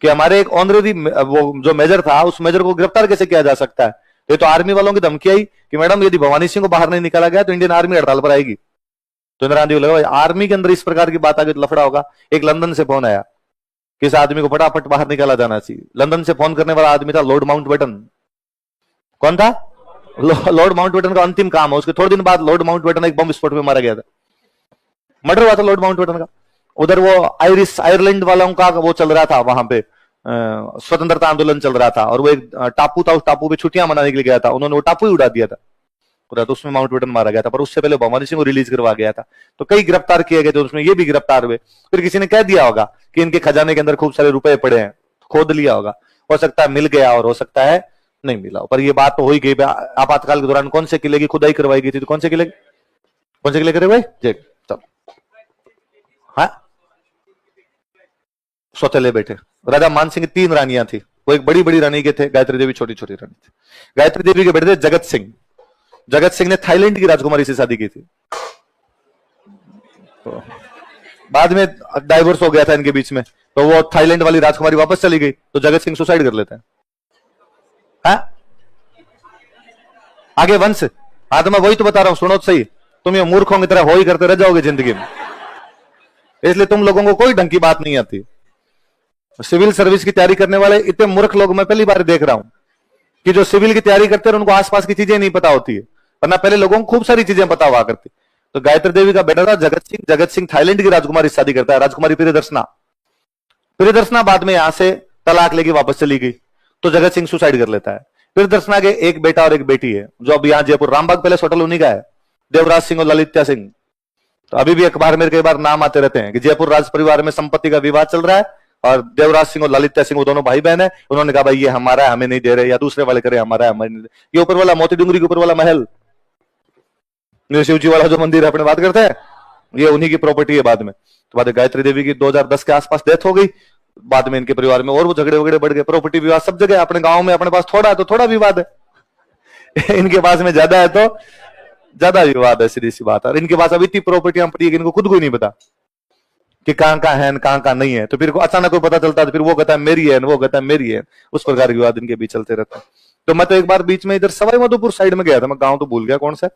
[SPEAKER 1] कि हमारे एक ऑनरेरी वो जो मेजर था उस मेजर को गिरफ्तार कैसे किया जा सकता है। ये तो आर्मी वालों की धमकी आई कि मैडम यदि भवानी सिंह को बाहर नहीं निकाला गया तो इंडियन आर्मी हड़ताल पर आएगी। तो इंदिरा गांधी को लगा आर्मी के अंदर इस प्रकार की बात आ गई तो लफड़ा होगा। एक लंदन से फोन आया कि इस आदमी को फटाफट बाहर निकाला जाना चाहिए। लंदन से फोन करने वाला आदमी था लॉर्ड माउंटबेटन। कौन था? लॉर्ड माउंटबेटन का अंतिम काम है। उसके थोड़े दिन बाद लॉर्ड माउंटबेटन एक बम विस्फोट में मारा गया था, मर्डर हुआ था लॉर्ड माउंटबेटन का। उधर वो आयरलैंड वालों का वो चल रहा था, वहां पे स्वतंत्रता आंदोलन चल रहा था और वो एक टापू था, उस टापू पे छुट्टियां मनाने के लिए गया था, उन्होंने वो टापू ही उड़ा दिया था पूरा, तो उसमें माउंटबेटन मारा गया था। पर उससे पहले भवानी सिंह को रिलीज करवा गया था। तो कई गिरफ्तार किए गए थे, उसमें ये भी गिरफ्तार हुए। फिर किसी ने कह दिया होगा कि इनके खजाने के अंदर खूब सारे रुपए पड़े हैं, खोद लिया होगा, हो सकता है मिल गया और हो सकता है नहीं मिला। पर ये बात तो हो ही गई। आपातकाल के दौरान कौन से किले की खुदाई करवाई गई थी? तो कौन से किले करवाई? चलो हाँ, सौतेले बैठे। राजा मान सिंह की 3 रानियां थी, वो एक बड़ी बड़ी रानी के थे, गायत्री देवी छोटी छोटी रानी थी। गायत्री देवी के बेटे थे जगत सिंह। जगत सिंह ने थाईलैंड की राजकुमारी से शादी की थी, तो बाद में डाइवोर्स हो गया था इनके बीच में, तो वो थाईलैंड वाली राजकुमारी वापस चली गई, तो जगत सिंह सुसाइड कर लेते हैं। हाँ? आगे वंश। हाँ तो मैं वही तो बता रहा हूं, सुनो तो सही। तुम ये मूर्खों की तरह हो ही करते रह जाओगे जिंदगी में, इसलिए तुम लोगों को कोई ढंग की बात नहीं आती। सिविल सर्विस की तैयारी करने वाले इतने मूर्ख लोग मैं पहली बार देख रहा हूं कि जो सिविल की तैयारी करते हैं उनको आसपास की चीजें नहीं पता होती है, वरना पहले लोगों को खूब सारी चीजें पता हुआ करती। तो गायत्री देवी का बेटा था जगत सिंह। जगत सिंह थाईलैंड की राजकुमारी से शादी करता है, राजकुमारी प्रियदर्शना। प्रियदर्शना बाद में यहां से तलाक लेके वापस चली गई, तो जगत सिंह सुसाइड कर लेता है। प्रियदर्शना के एक बेटा और एक बेटी है, जो अब यहां जयपुर रामबाग पैलेस होटल उन्हीं का है, देवराज सिंह और ललित्या सिंह। तो अभी भी अखबार में कई बार नाम आते रहते हैं कि जयपुर राज परिवार में संपत्ति का विवाद चल रहा है और देवराज सिंह और ललित्या सिंह वो दोनों भाई बहन है। उन्होंने कहा भाई ये हमारा है, हमें नहीं दे रहे, या दूसरे वाले करे हमारा है, हमें नहीं दे। ये ऊपर वाला मोती डूंगरी के ऊपर वाला महल, शिव जी वाला जो मंदिर है अपने बात करते हैं, ये उन्हीं की प्रॉपर्टी है। बाद में तो बाद गायत्री देवी की 2010 के आसपास डेथ हो गई। बाद में इनके परिवार में और वो झगड़े वगड़े बढ़ गए, प्रॉपर्टी विवाद सब जगह। अपने गांव में अपने पास थोड़ा है तो थोड़ा विवाद है इनके पास में ज्यादा है तो ज्यादा विवाद है, सीधी सी बात है। और इनके पास अब इतनी प्रॉपर्टियां पड़ी है कि इनको खुद को ही नहीं पता कि कहां कहां है कहां कहां नहीं है। तो फिर अचानक को पता चलता है, तो फिर वो कहता है मेरी है, वो कहता है मेरी है। उस प्रकार के विवाद इनके बीच चलते रहते हैं। तो मैं तो एक बार बीच में इधर सवाई माधोपुर साइड में गया था, मैं गांव तो भूल गया कौन सा,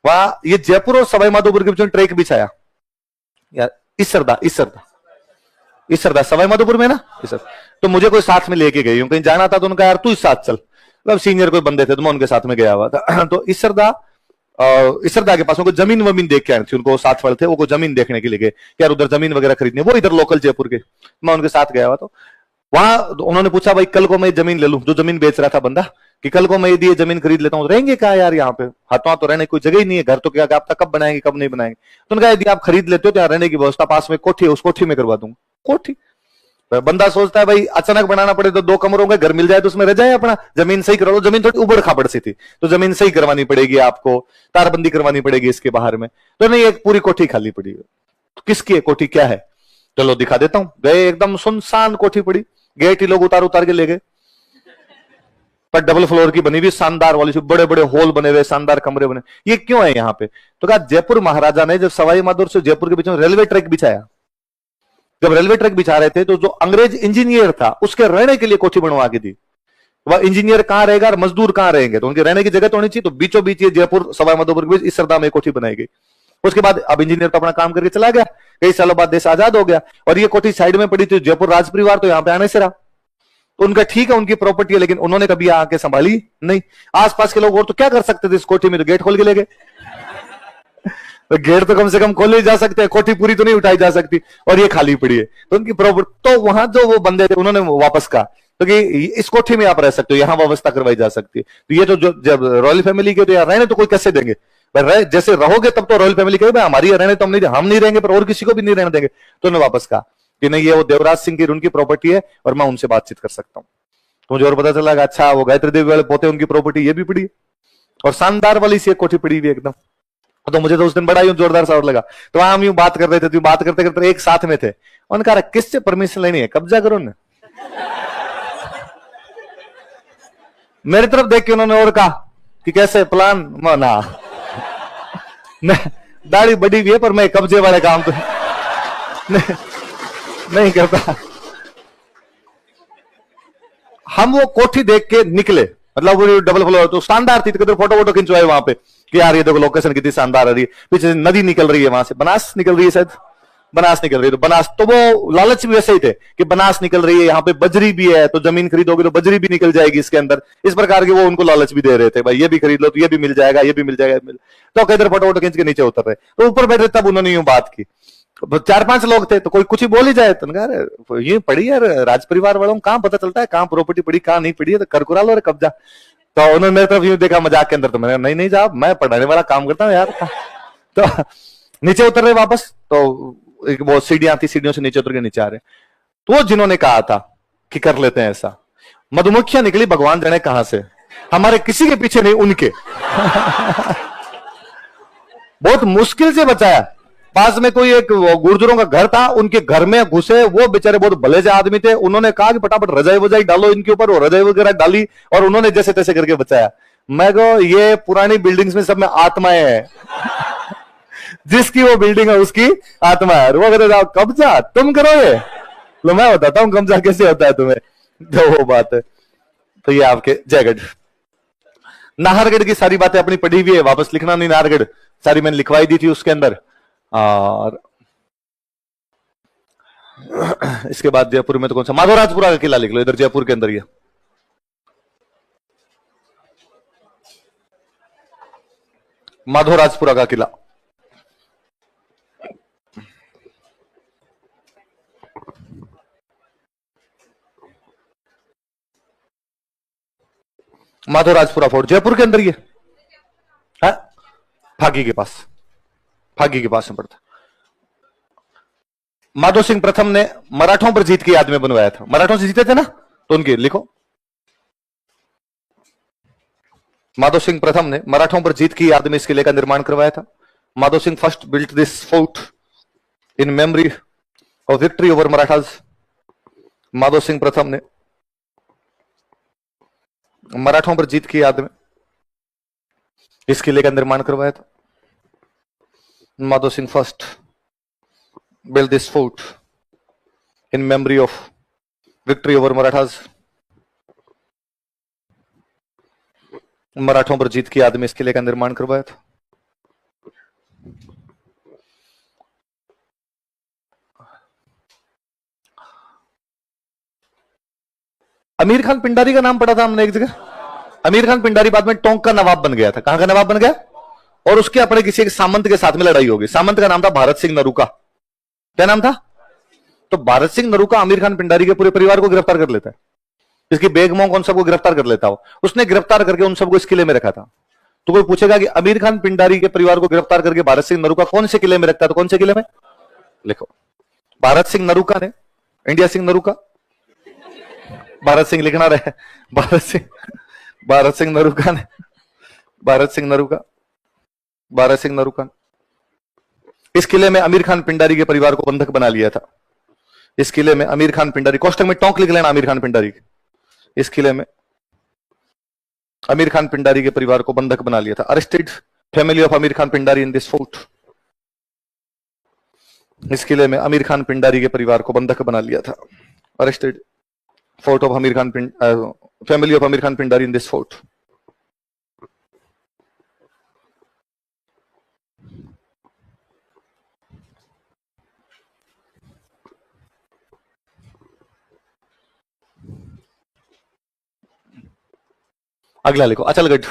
[SPEAKER 1] वहां ये जयपुर और सवाई माधोपुर के बीच में ट्रैक बिछाया यार, इसरदा सवाई माधोपुर में ना इसर। तो मुझे कोई साथ में लेके गई, कहीं जाना था तो उनका यार तू इस साथ चल, मतलब सीनियर कोई बंदे थे तो मैं उनके साथ में गया हुआ था। तो इसरदा के पास उनको जमीन वमीन देख के आए थे, उनको साथ वाले थे, वो जमीन देखने के लिए गए कि यार उधर जमीन वगैरह खरीदनी, वो इधर लोकल जयपुर के। मैं उनके साथ गया हुआ, तो वहां उन्होंने पूछा भाई कल को मैं जमीन ले लूं, जो जमीन बेच रहा था बंदा, कि कल को मैं यदि ये जमीन खरीद लेता हूं रहेंगे क्या यार यहाँ पे, हाथों तो रहने की कोई जगह ही नहीं है, घर तो क्या आप कब बनाएंगे कब नहीं बनाएंगे। तो उन्होंने कहा यदि आप खरीद लेते हो तो यहाँ रहने की व्यवस्था पास में कोठी है, उस कोठी में करवा दूंगा। कोठी बंदा सोचता है भाई अचानक बनाना पड़े तो 2 कमरों का घर मिल जाए तो उसमें रह जाए अपना, जमीन सही करो। जमीन थोड़ी उबड़ खाबड़ सी थी, तो जमीन सही करवानी पड़ेगी आपको, तारबंदी करवानी पड़ेगी इसके बाहर में। तो नहीं, एक पूरी कोठी खाली पड़ी है। तो किसकी है कोठी, क्या है, चलो दिखा देता हूं। गए, एकदम सुनसान कोठी पड़ी, गेट ही लोग उतार उतार के ले गए, पर डबल फ्लोर की बनी हुई शानदार वाली, बड़े बड़े हॉल बने हुए, शानदार कमरे बने। ये क्यों है यहाँ पे? तो कहा जयपुर महाराजा ने जब सवाई माधोपुर से जयपुर के बीच में रेलवे ट्रैक बिछाया, जब रेलवे ट्रैक बिछा रहे थे तो जो अंग्रेज इंजीनियर था उसके रहने के लिए कोठी बनवा के दी। वह इंजीनियर कहां रहेगा और मजदूर कहां रहेंगे, तो उनके रहने की जगह तो होनी चाहिए। तो बीचों बीच ये जयपुर सवाई माधोपुर के बीच इस सरदा में कोठी बनाई गई। उसके बाद अब इंजीनियर तो अपना काम करके चला गया, कई सालों बाद देश आजाद हो गया और ये कोठी साइड में पड़ी थी। जयपुर राज परिवार तो यहाँ पे आने से रहा, तो उनका ठीक है, उनकी प्रॉपर्टी है, लेकिन उन्होंने कभी आके संभाली नहीं। आसपास के लोग और तो क्या कर सकते थे इस कोठी में, तो गेट खोल के ले गए। तो गेट तो कम से कम खोले जा सकते हैं, कोठी पूरी तो नहीं उठाई जा सकती, और ये खाली पड़ी है। तो उनकी प्रॉपर्टी, तो वहां जो वो बंदे थे उन्होंने वापस कहा तो कि इस कोठी में आप रह सकते हो, यहां व्यवस्था करवाई जा सकती है। तो ये तो जब रॉयल फैमिली के तो यार रहने तो कोई कैसे देंगे, जैसे रहोगे तब तो रॉयल फैमिली कहे हमारी रहने तो हम नहीं रहेंगे, पर और किसी को भी नहीं रहने देंगे। तो उन्होंने वापस कहा कि नहीं, ये वो देवराज सिंह की उनकी प्रॉपर्टी है और मैं उनसे बातचीत कर सकता हूँ। तो मुझे और पता चला अच्छा वो गायत्री देवी वाले पोते उनकी प्रॉपर्टी ये भी पड़ी है, और शानदार वाली सी एक कोठी पड़ी हुई एकदम। तो मुझे तो उस दिन बड़ा ही जोरदार सा और लगा। तो वहां हम यूं बात कर रहे थे, तो बात करते करते एक साथ में थे, उन्होंने कहा किससे परमिशन लेनी है, कब्जा करो ना। मेरी तरफ देख के उन्होंने और कहा कि कैसे प्लान ना, दाढ़ी बड़ी हुई है पर मैं कब्जे वाले काम तो नहीं करता। हम वो कोठी देख के निकले, मतलब वो डबल फ्लोर तो शानदार थी, तो किधर फोटो वोटो खिंचवाए वहां पे कि यार ये देखो लोकेशन कितनी शानदार आ रही है, पीछे नदी निकल रही है, वहां से बनास निकल रही है, शायद बनास निकल रही है। तो बनास, तो वो लालच भी वैसे ही थे कि बनास निकल रही है, यहाँ पे बजरी भी है, तो जमीन खरीदोगे तो बजरी भी निकल जाएगी इसके अंदर, इस प्रकार के वो उनको लालच भी दे रहे थे, भाई ये भी खरीद लो तो ये भी मिल जाएगा, ये भी मिल जाएगा, तो किधर फोटो वोटो खींच के नीचे उतर रहे, तो ऊपर बैठे तब उन्होंने यूं बात की। 4-5 लोग थे, तो कोई कुछ ही बोल ही जाए, तो ये पड़ी है राज परिवार वालों को कहां पता चलता है कहां प्रॉपर्टी पड़ी कहां नहीं पड़ी है, तो कर कुरा लो कब्जा। तो उन्होंने मेरे तरफ यूं देखा मजाक के अंदर, तो मैंने नहीं नहीं साहब, मैं पढ़ाने वाला काम करता हूँ यार। तो नीचे उतर रहे वापस, तो वो सीढ़ियां थी, सीढ़ियों से नीचे उतर के नीचे आ रहे, तो वो जिन्होंने कहा था कि कर लेते हैं ऐसा, मधुमक्खियां निकली भगवान जाने कहां से, हमारे किसी के पीछे नहीं, उनके। बहुत मुश्किल से बचाया। पास में कोई एक गुर्जरों का घर था, उनके घर में घुसे, वो बेचारे बहुत भले से आदमी थे, उन्होंने कहा कि फटाफट रजाई वजाई डालो इनके ऊपर, वो रजाई वगैरह डाली और उन्होंने जैसे तैसे करके बचाया। मैं कहो ये पुरानी बिल्डिंग्स में सब में आत्माएं हैं। जिसकी वो बिल्डिंग है उसकी आत्मा है, वो कहते जाओ कब्जा तुम करोगे, लो मैं बताता हूं कब्जा कैसे होता है तुम्हें। तो वो बात है। तो ये आपके जयगढ़, नाहरगढ़ की सारी बातें अपनी पढ़ी हुई है, वापस लिखना नहीं, नाहरगढ़ सारी मैंने लिखवाई दी थी उसके अंदर। और इसके बाद जयपुर में तो कौन सा, माधवराजपुरा का किला लिख लो इधर जयपुर के अंदर, ये माधवराजपुरा का किला। माधवराजपुरा फोर्ट जयपुर के अंदर ये है, फागी के पास, फागी के पास में पड़ता। माधो सिंह प्रथम ने मराठों पर जीत की याद में बनवाया था, मराठों से जीते थे ना, तो उनके लिखो। माधो सिंह प्रथम ने मराठों पर जीत की याद में इस किले का निर्माण करवाया था। Madho Singh first built this fort in memory of victory over Marathas. Madho Singh प्रथम ने मराठों पर जीत की याद में इस किले का निर्माण करवाया था। Madho Singh first built this fort in memory of victory over Marathas। मराठों पर जीत की याद में इस किले का निर्माण करवाया था। अमीर खान पिंडारी का नाम पढ़ा था हमने एक जगह। अमीर खान पिंडारी बाद में टोंक का नवाब बन गया था। कहां का नवाब बन गया? और उसके अपने किसी एक सामंत के साथ में लड़ाई होगी। सामंत का नाम था भारत सिंह नरूका। क्या नाम था? तो भारत सिंह नरूका आमिर खान पिंडारी के पूरे परिवार को गिरफ्तार कर लेता है। इसकी बेगमों को उन सबको गिरफ्तार कर लेता हो। उसने गिरफ्तार करके उन सबको इस किले में रखा था। तो कोई पूछेगा कि आमिर खान पिंडारी के परिवार को गिरफ्तार करके भारत सिंह नरूका कौन से किले में रखता है? तो कौन से किले में? लिखो, भारत सिंह नरूका ने, इंडिया सिंह नरूका, भारत सिंह लिखना रहे, भारत सिंह नरूका ने, भारत सिंह नरूका, भारत सिंह नरूका इस किले में आमिर खान पिंडारी के परिवार को बंधक बना लिया था। इस किले में आमिर खान पिंडारी, कोष्टक में टोंक लिख लेना आमिर खान पिंडारी। इस किले में आमिर खान पिंडारी के परिवार को बंधक बना लिया था। Arrested family of Aamir Khan Pindari in this fort. इस किले में आमिर खान पिंडारी के परिवार को बंधक बना लिया था। Arrested fort of Aamir Khan family of Aamir Khan Pindari in this fort. अगला लिखो, अचलगढ़।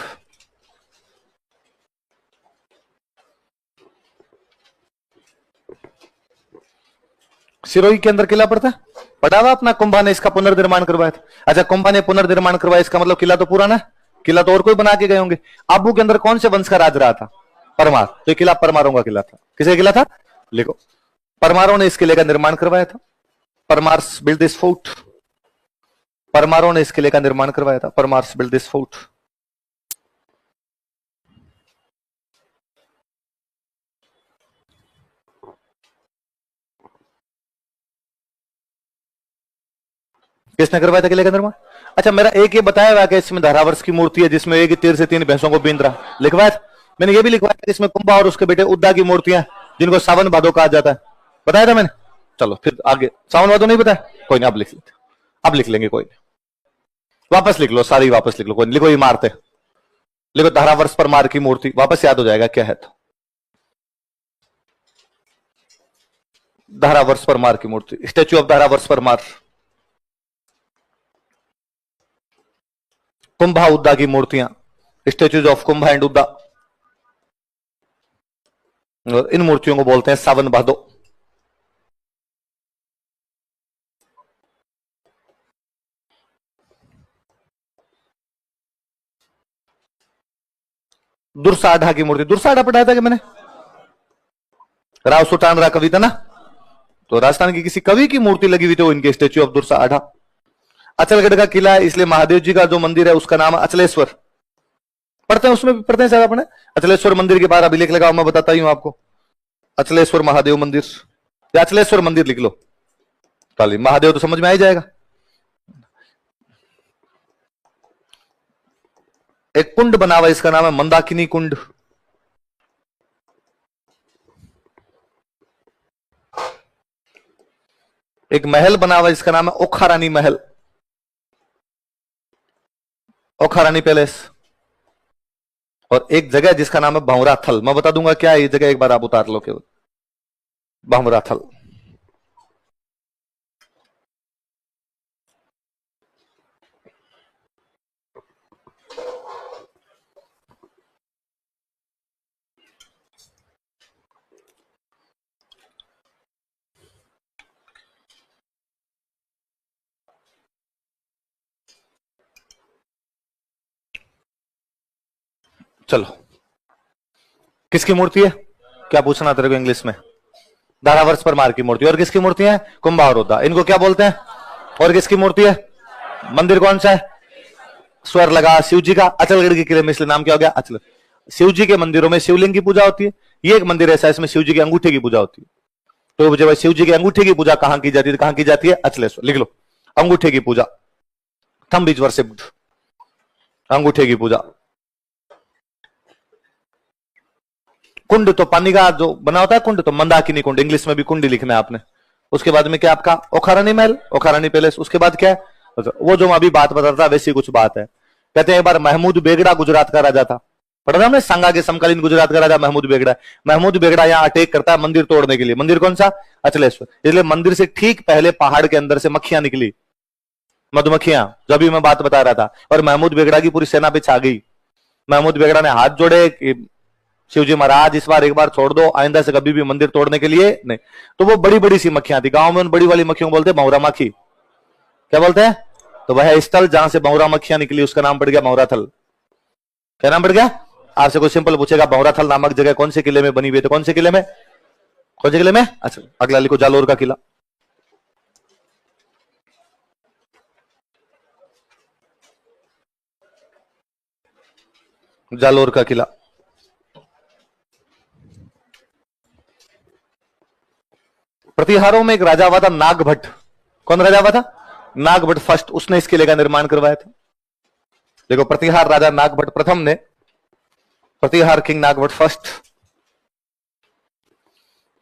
[SPEAKER 1] सिरोही के अंदर किला पड़ता है, पड़ा हुआ अपना। कुंभा ने इसका पुनर्निर्माण करवाया था। अच्छा, कुंभा ने पुनर्निर्माण करवाया, इसका मतलब किला तो पुराना है। किला तो और कोई बना के गए होंगे। आबू के अंदर कौन से वंश का राज रहा था? परमार। तो किला परमारों का किला था। किसका किला था? लिखो, परमारों ने इस किले का निर्माण करवाया था। Parmars build this fort. परमारों ने इस किले का निर्माण करवाया था। Parmars build this fort. किसने करवाया था किले का निर्माण? अच्छा, मेरा एक ये बताया हुआ कि इसमें धारावर्ष की मूर्ति है जिसमें एक तीर से 3 भैंसों को बींद रहा, लिखवाया था। मैंने ये भी लिखवाया था इसमें कुंभा और उसके बेटे उद्दा की मूर्तियां जिनको सावन भादो कहा जाता है, बताया था मैंने। चलो फिर आगे, सावन भादो नहीं बताया, कोई नहीं, अब लिख लेते, अब लिख लेंगे, कोई नहीं। वापस लिख लो, सारी वापस लिख लो, कोई लिखो इमारतें, लिखो धारावर्ष परमार की मूर्ति, वापस याद हो जाएगा क्या है। तो धारावर्ष परमार की मूर्ति, स्टेच्यू ऑफ धारावर्ष परमार। कुंभा उद्दा की मूर्तियां, स्टेच्यूज ऑफ कुंभा एंड उद्दा। इन मूर्तियों को बोलते हैं सावन भादो। दुर्साढ़ा की मूर्ति, दुर्साढ़ा पढ़ाया था कि मैंने, राव सुटानरा कवि था ना, तो राजस्थान की किसी कवि की मूर्ति लगी हुई थी वो इनके स्टेच्यू ऑफ दुर्साढ़ा। अचलगढ़ का किला है, इसलिए महादेव जी का जो मंदिर है उसका नाम अचलेश्वर। पढ़ते हैं, उसमें भी पढ़ते हैं शायद अपने, अचलेश्वर मंदिर के बाहर अभिलेख लगाओ, मैं बताता ही हूं आपको। अचलेश्वर महादेव मंदिर या अचलेश्वर मंदिर लिख लो, ताली महादेव तो समझ में आ ही जाएगा। एक कुंड बना हुआ, इसका नाम है मंदाकिनी कुंड। एक महल बना हुआ इसका नाम है ओखारानी महल, ओखारानी पैलेस। और एक जगह जिसका नाम है भंवरा थल, मैं बता दूंगा क्या है ये जगह, एक बार आप उतार लो केवल, भंवरा थल। चलो, किसकी मूर्ति है, क्या पूछना तेरे को इंग्लिश में, धारावर्ष परमार की मूर्ति। और किसकी मूर्ति है, कुंभा और उद्दा, इनको क्या बोलते हैं। और किसकी मूर्ति है, मंदिर कौन सा है, स्वर लगा शिव जी का, अचलगढ़ के किले में इसलिए नाम क्या हो गया अचल। शिव जी के मंदिरों में शिवलिंग की पूजा होती है, ये एक मंदिर ऐसा है इसमें शिव जी के अंगूठे की पूजा होती है। तो जब शिव जी के अंगूठे की पूजा कहां की जाती है, कहां की जाती है, अचलेश्वर, लिख लो, अंगूठे की पूजा, थंब इज वर्शिप्ड, अंगूठे की पूजा। कुंड तो पानी का जो बना होता है कुंड, तो मंदाकिनी कुंड, इंग्लिश में भी कुंड लिखना है आपने। उसके बाद में क्या आपका ओखारानी महल, ओखारानी पैलेस। उसके बाद क्या है, वो जो मैं अभी बात बता रहा था वैसी कुछ बात है। कहते हैं एक बार महमूद बेगड़ा गुजरात का राजा था, पढ़ा था हमने, संगा के समकालीन गुजरात का राजा महमूद बेगड़ा। महमूद बेगड़ा यहाँ अटैक करता है मंदिर तोड़ने के लिए, मंदिर कौन सा, अचलेश्वर। इसलिए मंदिर से ठीक पहले पहाड़ के अंदर से मक्खियां निकली, मधुमक्खियां, जो अभी मैं बात बता रहा था, और महमूद बेगड़ा की पूरी सेना पे छा गई। महमूद बेगड़ा ने हाथ जोड़े कि शिवजी महाराज इस बार एक बार छोड़ दो, आइंदा से कभी भी मंदिर तोड़ने के लिए नहीं। तो वो बड़ी बड़ी सी मक्खियां थी, गांव में उन बड़ी वाली मक्खियों को बोलते हैं मौरा मक्खी, क्या बोलते हैं। तो वह स्थल जहां से मौरा मक्खियां निकली उसका नाम पड़ गया मौराथल। क्या नाम पड़ गया, आपसे कोई सिंपल पूछेगा मौराथल नामक जगह कौन से किले में बनी हुई है, तो कौन से किले में, कौन से किले में, अच्छा अगला लिखो जालोर का किला। जालोर का किला। प्रतिहारों में एक राजा हुआ था नागभट्ट, कौन राजा हुआ था, नागभट्ट फर्स्ट, उसने इस किले का निर्माण करवाया था। देखो प्रतिहार राजा नागभट्ट प्रथम ने, प्रतिहार किंग नागभट्ट फर्स्ट,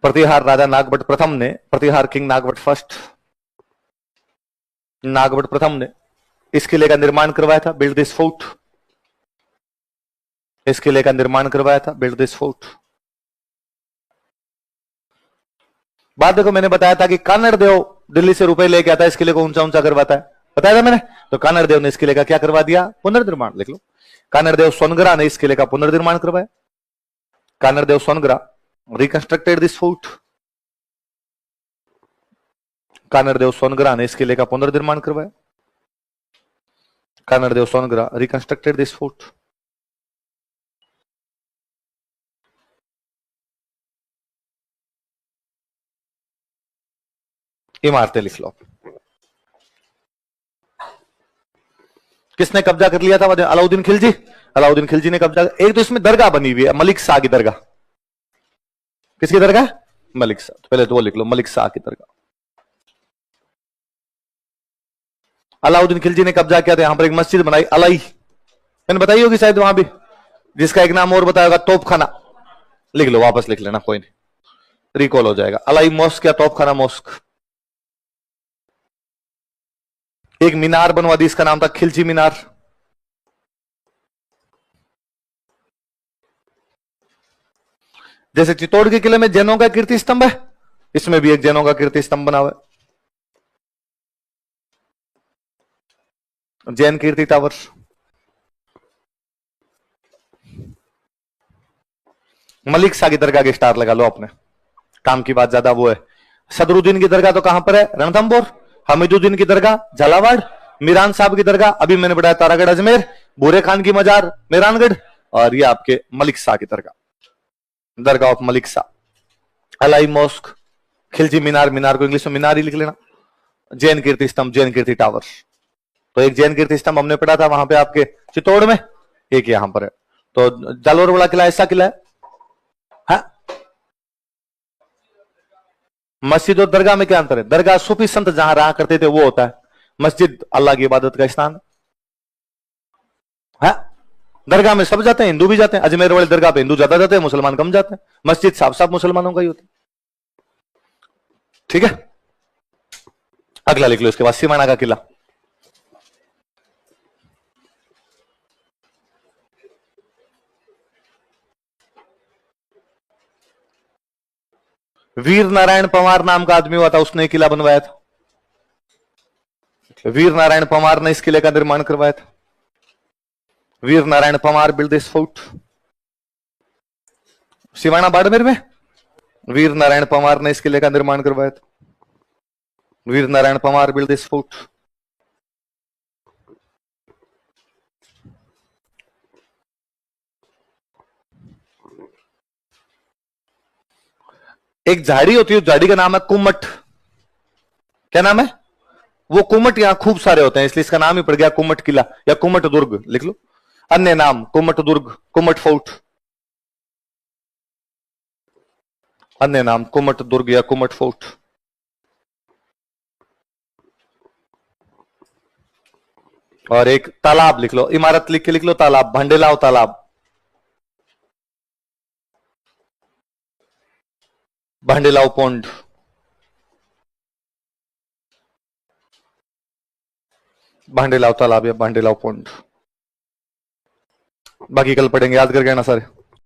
[SPEAKER 1] प्रतिहार राजा नागभट्ट प्रथम ने, प्रतिहार किंग नागभट्ट फर्स्ट, नागभट्ट प्रथम ने इस किले का निर्माण करवाया था, बिल्ड दिस फोर्ट, इस किले का निर्माण करवाया था, बिल्ड दिस फोर्ट। बात देखो, मैंने बताया था कि कानड़ देव दिल्ली से रुपए लेके आता है, इस किले को ऊंचा ऊंचा करवाता है, बताया था मैंने। तो कानड़ देव ने इस किले का क्या करवा दिया, पुनर्निर्माण, लिख लो। कानड़ देव सोनगरा ने इस किले का पुनर्निर्माण करवाया, Kanhad Dev Songara reconstructed this fort, Kanhad Dev Songara ने इस किले का पुनर्निर्माण करवाया, Kanhad Dev Songara reconstructed this fort. इमारतें लिख लो, किसने कब्जा कर लिया था, अलाउद्दीन खिलजी, अलाउद्दीन खिलजी ने कब्जा। एक तो इसमें दरगाह बनी हुई है, मलिक शाह की दरगाह, किसकी दरगाह, मलिक शाह, तो पहले तो वो लिख लो, मलिक शाह की दरगाह। अलाउद्दीन खिलजी ने कब्जा किया था, यहां पर एक मस्जिद बनाई अलाई, मैंने बताई होगी शायद वहां भी, जिसका एक नाम और बताया होगा तोपखाना, लिख लो, वापस लिख लेना, कोई नहीं, रिकॉल हो जाएगा। अलाई मॉस्क या तोपखाना मॉस्क, एक मीनार बनवा दी, इसका नाम था खिलची मीनार। जैसे चित्तौड़ के किले में जैनों का कीर्ति स्तंभ है, इसमें भी एक जैनों का कीर्ति स्तंभ बना हुआ है, जैन कीर्ति टावर। मलिक शाह की दरगाह के स्टार लगा लो अपने, काम की बात ज्यादा वो है। सदरुद्दीन की दरगाह तो कहां पर है? रणथंभौर। हमीदुद्दीन की दरगाह झालावाड़। मीरान साहब की दरगाह अभी मैंने बताया तारागढ़ अजमेर। भूरे खान की मजार मेहरानगढ़। और ये आपके मलिक शाह की दरगाह, दरगाह ऑफ मलिक शाह। अलाई मॉस्क, खिलजी मीनार, मीनार को इंग्लिश में मीनार ही लिख लेना। जैन कीर्ति स्तंभ, जैन कीर्ति टावर। तो एक जैन कीर्ति स्तंभ हमने पढ़ा था वहां पे आपके चित्तौड़ में, एक यहां पर है। तो जालोर वाला किला ऐसा किला है। हाँ? मस्जिद और दरगाह में क्या अंतर है? दरगाह सूफी संत जहां रहा करते थे वो होता है, मस्जिद अल्लाह की इबादत का स्थान है। दरगाह में सब जाते हैं, हिंदू भी जाते हैं। अजमेर वाले दरगाह पे हिंदू ज्यादा जाते हैं, मुसलमान कम जाते हैं। मस्जिद साफ साफ मुसलमानों का ही होता है। ठीक है, अगला लिख लो इसके बाद, सिमाना का किला। वीर नारायण पंवार नाम का आदमी हुआ था, उसने किला बनवाया था। वीर नारायण पंवार ने इस किले का निर्माण करवाया था। Veer Narayan Panwar build this fort. Siwana Barmer में वीर नारायण पंवार ने इस किले का निर्माण करवाया था। Veer Narayan Panwar build this fort. एक झाड़ी होती है, झाड़ी का नाम है कुमट। क्या नाम है? वो कुमट यहां खूब सारे होते हैं, इसलिए इसका नाम ही पड़ गया कुमट किला या कुमट दुर्ग, लिख लो। अन्य नाम कुमट दुर्ग, कुमट फोर्ट। अन्य नाम कुमट दुर्ग या कुमट फोर्ट। और एक तालाब लिख लो, इमारत लिख के लिख लो तालाब, भांडेलाव तालाब। भांडेलाव पौंड। भांडेलाव तालाब या भांडेलाव पौंड। बाकी कल पढ़ेंगे, याद करके आना सारे।